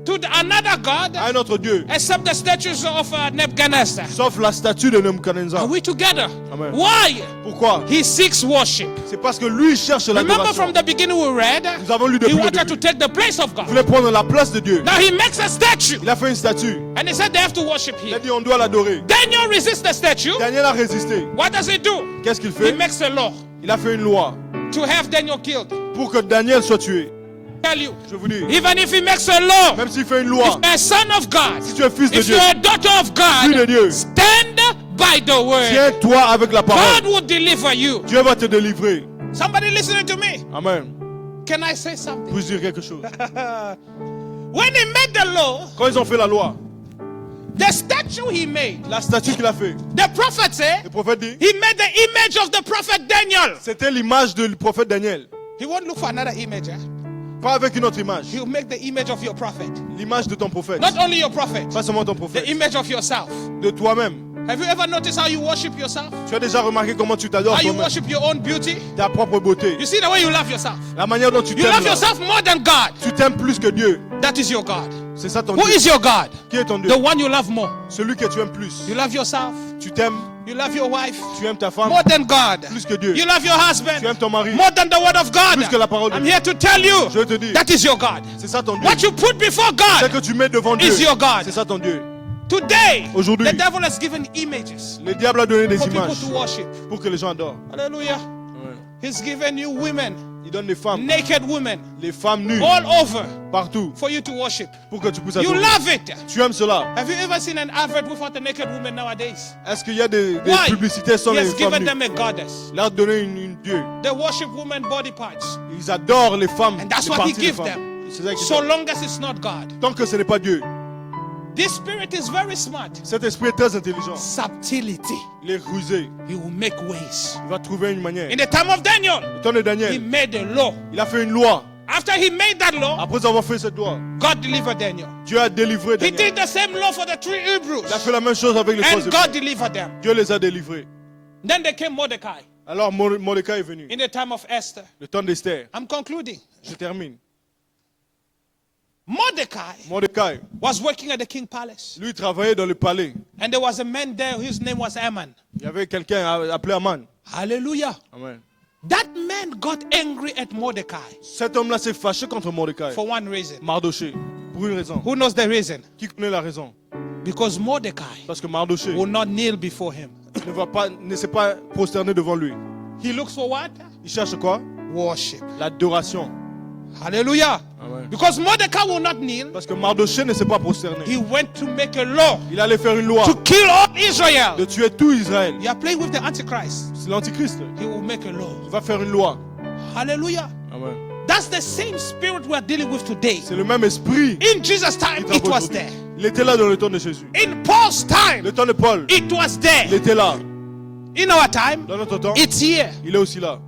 to another God à un autre Dieu, except the statues of Nebuchadnezzar. sauf la statue de Nebuchadnezzar. Are we together? Amen. Why? Pourquoi? He seeks worship. C'est parce que lui cherche Remember l'adoration. from the beginning we read, Nous avons lu he depuis le wanted to début. take the place of Il God. voulait prendre la place de Dieu. Now he makes a statue Il a fait une statue. and he said they have to worship Il a him. dit on doit l'adorer. Daniel resists the statue. Daniel a résisté. What does he do? Qu'est-ce qu'il He fait? makes a law Il a fait une loi to have Daniel killed. pour que Daniel soit tué. Tell you, Je vous dis, even if he makes a law, même s'il fait une if loi, you're a son of God, si tu es fils de if Dieu, you're a daughter of fille de God, Dieu, stand by the word. tiens-toi avec la parole. God will deliver you. Dieu va te délivrer. Somebody listening to me? Amen. Can I say something? Puis-je dire quelque chose? When he made the law, Quand ils ont fait la loi, the statue he made, la statue qu'il a fait, the prophet said, le prophète dit, he made the image of the prophet Daniel. c'était l'image du prophète Daniel. He won't look for another image. Pas avec une autre image. He'll make the image of your prophet. L'image de ton prophète. Not only your prophet, Pas seulement ton the prophète. image of yourself. De toi-même. Have you ever noticed how you worship yourself? Tu as déjà remarqué comment tu t'adores How you toi-même? worship your own beauty? Ta propre beauté. You see the way you love yourself. La manière dont tu You t'aimes. love là. yourself more than God. Tu t'aimes plus que Dieu. That is your God. C'est ça ton Who Dieu. is your God? Qui est ton Dieu? The one you love more. Celui que tu aimes plus. You love yourself. Tu t'aimes. You love your wife Tu aimes ta femme. more than God. Plus que Dieu. You love your husband Tu aimes ton mari. more than the word of God. Plus que la parole de I'm Dieu. here to tell you Je te dis. that is your God. C'est ça ton Dieu. What you put before C'est God que tu mets devant Dieu. is your God. C'est ça ton Dieu. Today, Aujourd'hui, the devil has given images le diable a donné des for people images to worship. pour que les gens adorent. Hallelujah. He's given you women, Il donne des femmes, naked women, les femmes nues all over partout for you to worship. pour que tu puisses You adorer. love it. Tu aimes cela? Have you ever seen an advert without a naked woman nowadays? Est-ce qu'il y a des Why? publicités sans He les has femmes given nues? them a goddess. Il a donné une Dieu. They worship women body parts. Ils adorent les femmes. And that's les what he parties des gives femmes. them. C'est ça qu'il So donne. long as it's not God. Tant que ce n'est pas Dieu. This spirit is very smart. Cet esprit est très intelligent. Subtlety. Il est rusé. He will make ways. Il va trouver une manière. In the time of Daniel, Le temps de he Daniel, made a law. il a fait une loi. After he made that law, Après avoir fait cette loi, God delivered Daniel. Dieu a délivré He Daniel. did the same law for the 3 Hebrews. Il a fait la même chose avec les trois And Hébreux. God delivered them. Dieu les a délivrés. Then there came Mordecai Alors Mordecai est venu. in the time of Esther. Le temps d'Esther. I'm concluding. Je termine. Mordecai was working at the king palace. Lui travaillait dans le palais. And there was a man there whose name was Ammon. Il y avait quelqu'un appelé Aman. Hallelujah. Amen. That man got angry at Mordecai Cet homme-là s'est fâché contre Mordecai. for one reason. Mardoché. Pour une raison. Who knows the reason? Qui connaît la raison? Because Mordecai Parce que Mardoché will not kneel before him. ne s'est pas prosterné devant lui. He looks for what? Il cherche quoi? Worship. L'adoration. Hallelujah. Amen. Because Mordecai will not kneel. Parce que Mardochée ne s'est pas prosterné. He went to make a law Il allait faire une loi to kill all Israel. de tuer tout Israël. You are playing with the Antichrist. C'est l'Antichrist. He will make a law. Il va faire une loi. Hallelujah. Amen. That's the same spirit we are dealing with today. C'est le même esprit. In Jesus' time, qui it was aujourd'hui. there. Il était là dans le temps de Jésus. In Paul's time, Le temps de Paul, it was il there. était là. In our time, Dans notre temps, it's here. il est aussi là.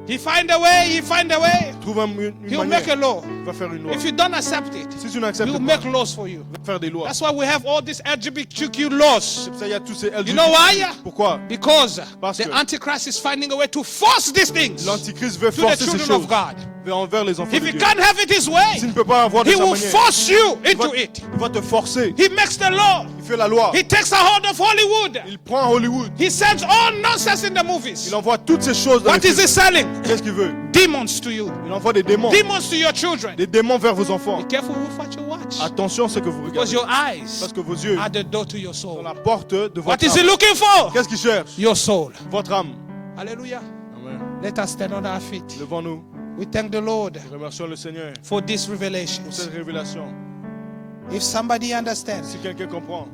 He find a way, he find a way. Il trouve une He'll make a manière. law. Il va faire une loi. If you don't accept it, Si tu n'acceptes he'll pas, make laws for you. il va faire des lois. That's why we have all these LGBTQ laws. C'est pour ça qu'il y a tous ces LGBT. You know why? Pourquoi? Because Parce the que Antichrist is finding a way to force these things to l'Antichrist veut the forcer ces children choses of God. envers les enfants If de he Dieu. can't have it his S'il way, ne peut pas avoir de he sa will manière, force you il va, into it. il va te forcer. He makes the law. Il fait la loi. He takes a hold of Hollywood. Il prend Hollywood. He sends all nonsense in the movies. Il envoie toutes ces choses dans What les is he films. selling? Qu'est-ce qu'il veut? Demons to you. Il envoie des démons. Demons to your children. Des démons vers vos enfants. Be careful with what you watch. Attention à ce que vous Because regardez. your eyes Parce que vos yeux are the door to your sont soul. la porte de What votre is he âme. looking for? Qu'est-ce qu'il cherche? Your soul. Votre âme. Hallelujah. Amen. Let us stand on our feet. Devant-nous, We thank the Lord remercions le Seigneur for these pour revelations. cette révélation. If somebody understands, Si quelqu'un comprend,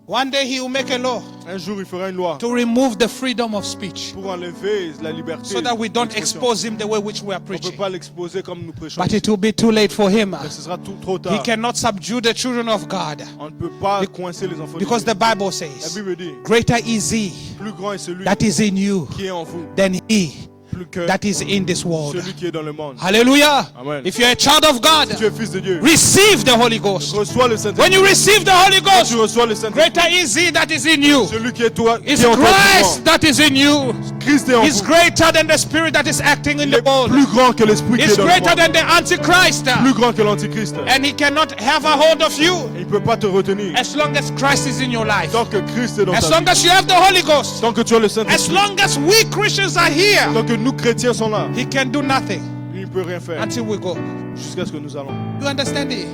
one day he will make a law un jour il fera une loi to remove the freedom of speech pour enlever la liberté. so that we don't d'expression. expose him the way which we are On ne peut preaching. pas l'exposer comme nous prêchons. But it will be too late for him. Mais ce sera trop He tard. cannot subdue the children of God On ne peut pas coincer les enfants de because Dieu. the Bible La says, Bible dit, greater is he plus grand est celui that is in you qui est en vous, than he plus que that is in this world. celui qui est dans le monde. Hallelujah. Amen. If you're a child of God, Si tu es fils de Dieu, receive the Holy Ghost. reçois le When Saint-Esprit. you receive the Holy Quand tu Ghost, reçois le Saint-Esprit, greater is he that is in you. celui qui est toi, qui It's est en toi, Christ that is in you. Christ est en He's vous. greater than the spirit that is acting in Il the est world. plus grand que l'esprit qui He's est dans le greater monde. than the Antichrist. Plus grand que l'Antichrist. And he cannot have a hold of you Il ne peut pas te retenir. as long as Christ is in your life. Tant que Christ est dans As ta long vie. as you have the Holy Ghost. Tant que tu as le As Saint-Esprit. long as we Christians are here, Tant que nous chrétiens sont là. he can do nothing Lui, il ne peut rien faire. until we go. Jusqu'à ce que nous allons. You understand it?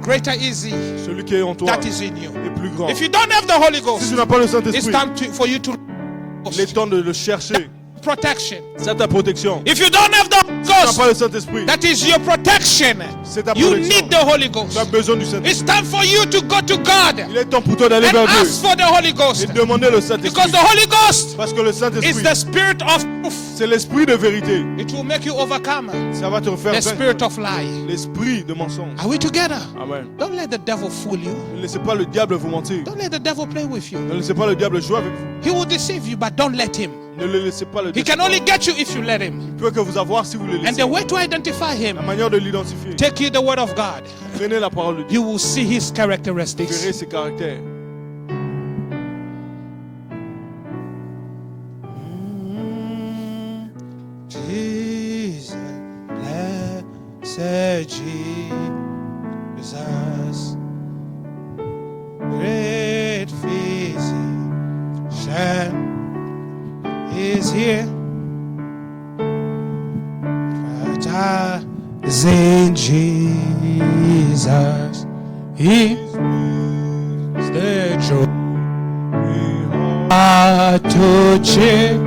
Greater is he Celui qui est en toi that is in you. est plus grand. If you don't have the Holy Si Ghost, tu n'as pas le it's Saint-Esprit, time for you to il est temps de le chercher. protection. C'est ta protection. If you don't have the Holy Tu n'as Ghost, pas le Saint-Esprit. that is your protection. C'est ta You protection. need the Holy Tu as Ghost. besoin du Saint-Esprit. It's time for you to go to God Il est temps pour toi d'aller and vers Dieu ask for the Holy Ghost. et demander le Because Saint-Esprit. the Holy Ghost Parce que le is Saint-Esprit, the spirit of truth. c'est l'esprit de vérité. It will make you overcome Ça va te faire the spirit vaincre of lie. l'esprit de mensonge. Are we together? Amen. Don't let the devil fool you. Ne laissez pas le diable vous mentir. Don't let the devil play with you. Ne laissez pas le diable jouer avec vous. He will deceive you, but don't let him. Ne le laissez pas le He can décevoir. only get you if you let him. Il peut que vous avoir si vous le And laissez. the way to identify him, La manière de l'identifier. take you the word of God. Prenez la parole de Dieu. You will see his Vous characteristics. verrez ses caractères. Jesus, blessed Jesus, great physician is here. In Jesus, He is the joy to cheer.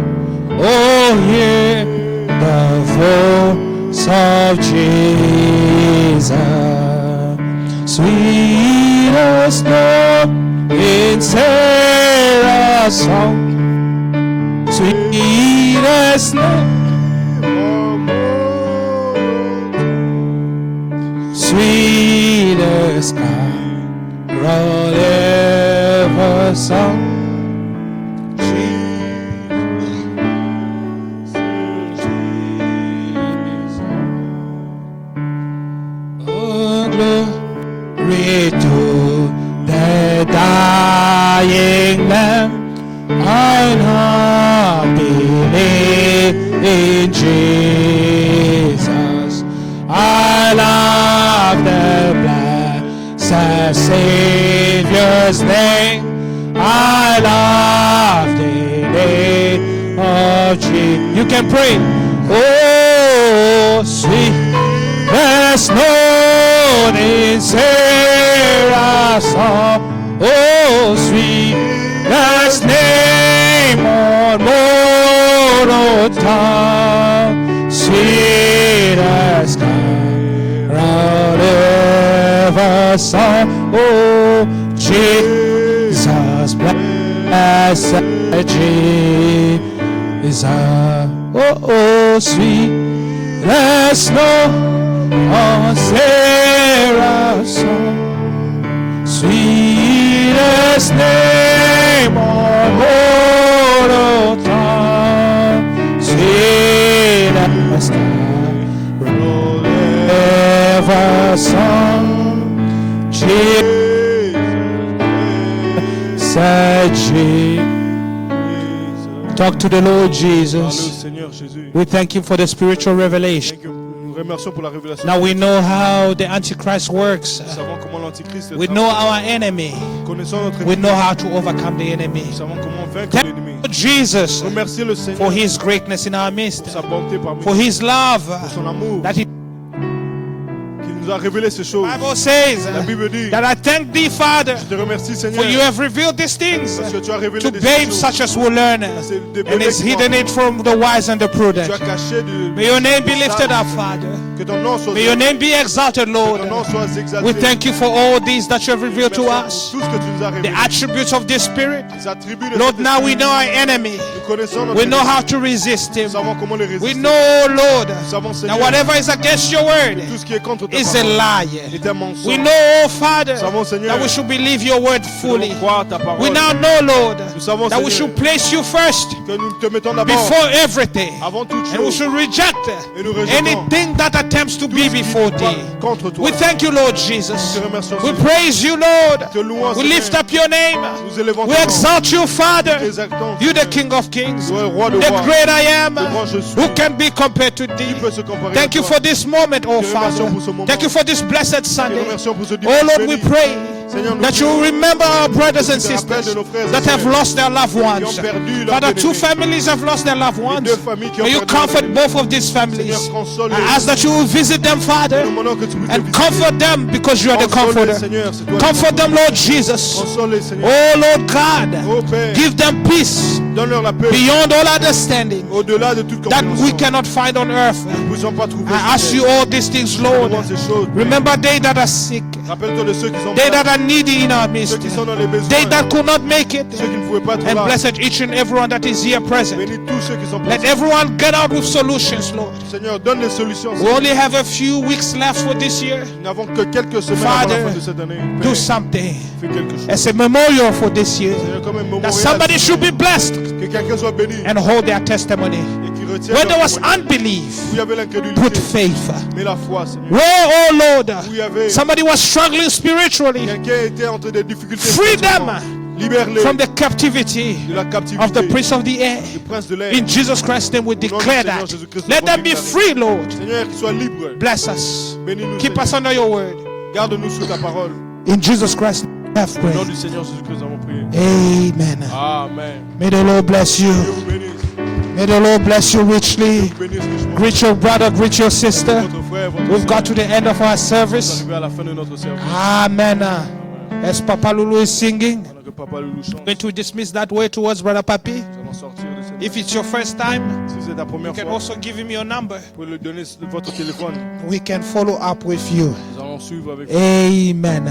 Oh, hear the voice of Jesus, sweetest note in Sarah's song, sweetest note. Sweetest carol ever sung. Oh, glory to the dying Lamb. I now believe in Jesus. I love the blessed Savior's name. I love the name of Jesus. You can pray. Oh, sweet, there's no in Sarah's song. Oh, sweet, there's name on mortal tongue. Sweet as God. forever Son. Oh, Jesus, blessed Jesus. Oh, sweet, the snow on Sarah's song. Sweetest name on mortal tongue. Sweetest forever song. Jesus. Talk to the Lord Jesus. Seigneur Jésus. We thank you for the spiritual revelation. Thank you. Nous remercions pour la révélation. Now we know how the Antichrist works. Nous savons comment l'Antichrist We know our enemy. Nous connaissons notre We ennemi. know how to overcome the enemy. Nous savons comment vaincre Thank l'ennemi. you, Jesus, Remerciez le Seigneur for his greatness in our midst, pour sa bonté parmi for nous, his love pour son amour, that he qui nous a révélé ces choses. Bible says La Bible dit, that I thank thee, Father, je te remercie for Seigneur, you have revealed these things parce que tu as révélé to des babes choses. such as will learn C'est des and bébés is qui hidden vont- it from the wise and the prudent. Tu as caché de. May your name be des lifted sages, up, Father. Que ton nom soit May your name be exalted, que Lord. ton nom soit exalté. We thank you for all these that you have revealed to Merci us, pour tout ce que tu nous as the révélé. attributes of this Spirit. Les attributs de Lord, cet now we esprit. know our enemy. Nous connaissons notre We know ennemi. how to resist him. Nous savons comment les résister. We know, Lord, Nous savons that Seigneur, whatever is against your word tout ce qui est contre ta is a parole lie. est un mensonge. We know, oh Father, Nous savons Seigneur, that we should believe your word nous fully. devons croire ta parole. We now know, Lord, Nous savons that we Seigneur, should place you first que nous te mettons d'abord before everything. avant toute And we chose. should reject Et nous rejetons anything that attempts to tout be ce qui before va thee. contre toi. We thank you, Lord Jesus. Te remercions, We Seigneur. praise you, Lord. Te louons, We Seigneur. lift up your name. Nous élevons We ton nom. exalt you, Father. Nous exaltons, You, the Seigneur. King of Kings, Tu es le roi de the rois. great I am. Le grand je suis. Who can be compared to thee? Qui peut se comparer Thank à you toi? for this moment, oh Te Father. remercions pour ce moment. Thank you for this blessed Te Sunday. remercions pour ce Oh dimanche Lord, we béni. pray Seigneur, nous that you prions. will remember our brothers and Tu te rappelles sisters de nos frères et that have sœurs lost their loved ones. qui ont perdu leur Father, two bien-aimé. families have lost their loved ones. deux familles qui ont May you perdu leur comfort bien-aimé. both of these families. Seigneur, console I ask that you will visit them, Father, Nous demandons que tu puisses les and visiter. comfort them because you are the Console-les, comforter. Seigneur, c'est toi le Comfort them, Lord Jesus. Console-les, Seigneur. Oh Lord God, Oh Père, give them peace donne-leur la paix beyond all understanding au-delà de toute that we compréhension. cannot find on earth. Nous ne pouvons pas trouver. I ask you all these things, Lord. Demande ces choses. Remember they that are sick, Rappelle-toi de ceux qui sont they malades, that are needy in our ceux midst, qui sont dans les besoins, they that could not make it. ceux qui ne pouvaient pas être And là. blessed each and everyone that is here present. Bénis tous ceux qui sont Let présents. everyone get out with solutions, Lord. Seigneur, donne les solutions. We only have a few weeks left for this year. Nous n'avons que quelques semaines avant Father, la fin de cette année. Do Père, something fais quelque chose. as a memorial for this year. Seigneur, comme un That mémorial, somebody should be blessed que quelqu'un soit béni and hold their testimony. et qui retienne Where there leur was témoignage. unbelief, Où il y avait l'incrédulité, put faith. mais la foi, Seigneur. Where, oh Lord, Où il y avait somebody was struggling spiritually, quelqu'un était entre des difficultés. free them Libère-les from the captivity de la captivité of the prince of the air. du prince de l'air. In Jesus Christ's name, we declare that. Let them be free, Lord. Seigneur, qu'ils soient libres. Bless us. Bénis-nous, Keep Seigneur. us under your word. Garde-nous sous ta parole. In Jesus Christ, I have Au nom prayed. du Seigneur Jésus-Christ, nous avons prié. Amen. Amen. May the Lord bless you. Dieu vous bénisse. May the Lord bless you richly. Vous bénisse richement. Greet your brother, greet your sister. Votre frère, votre We've sœur. got to the end of our Nous service. arrivons à la fin de notre service. Amen. As Papa Lulu is singing, Pendant que Papa Loulou chante, I'm going to dismiss that way towards Brother Papi. nous allons sortir de cette. If it's your first time, Si c'est ta you première can fois, also give him your number. vous pouvez lui donner votre téléphone. We can follow up with you. Nous allons suivre avec vous. Amen.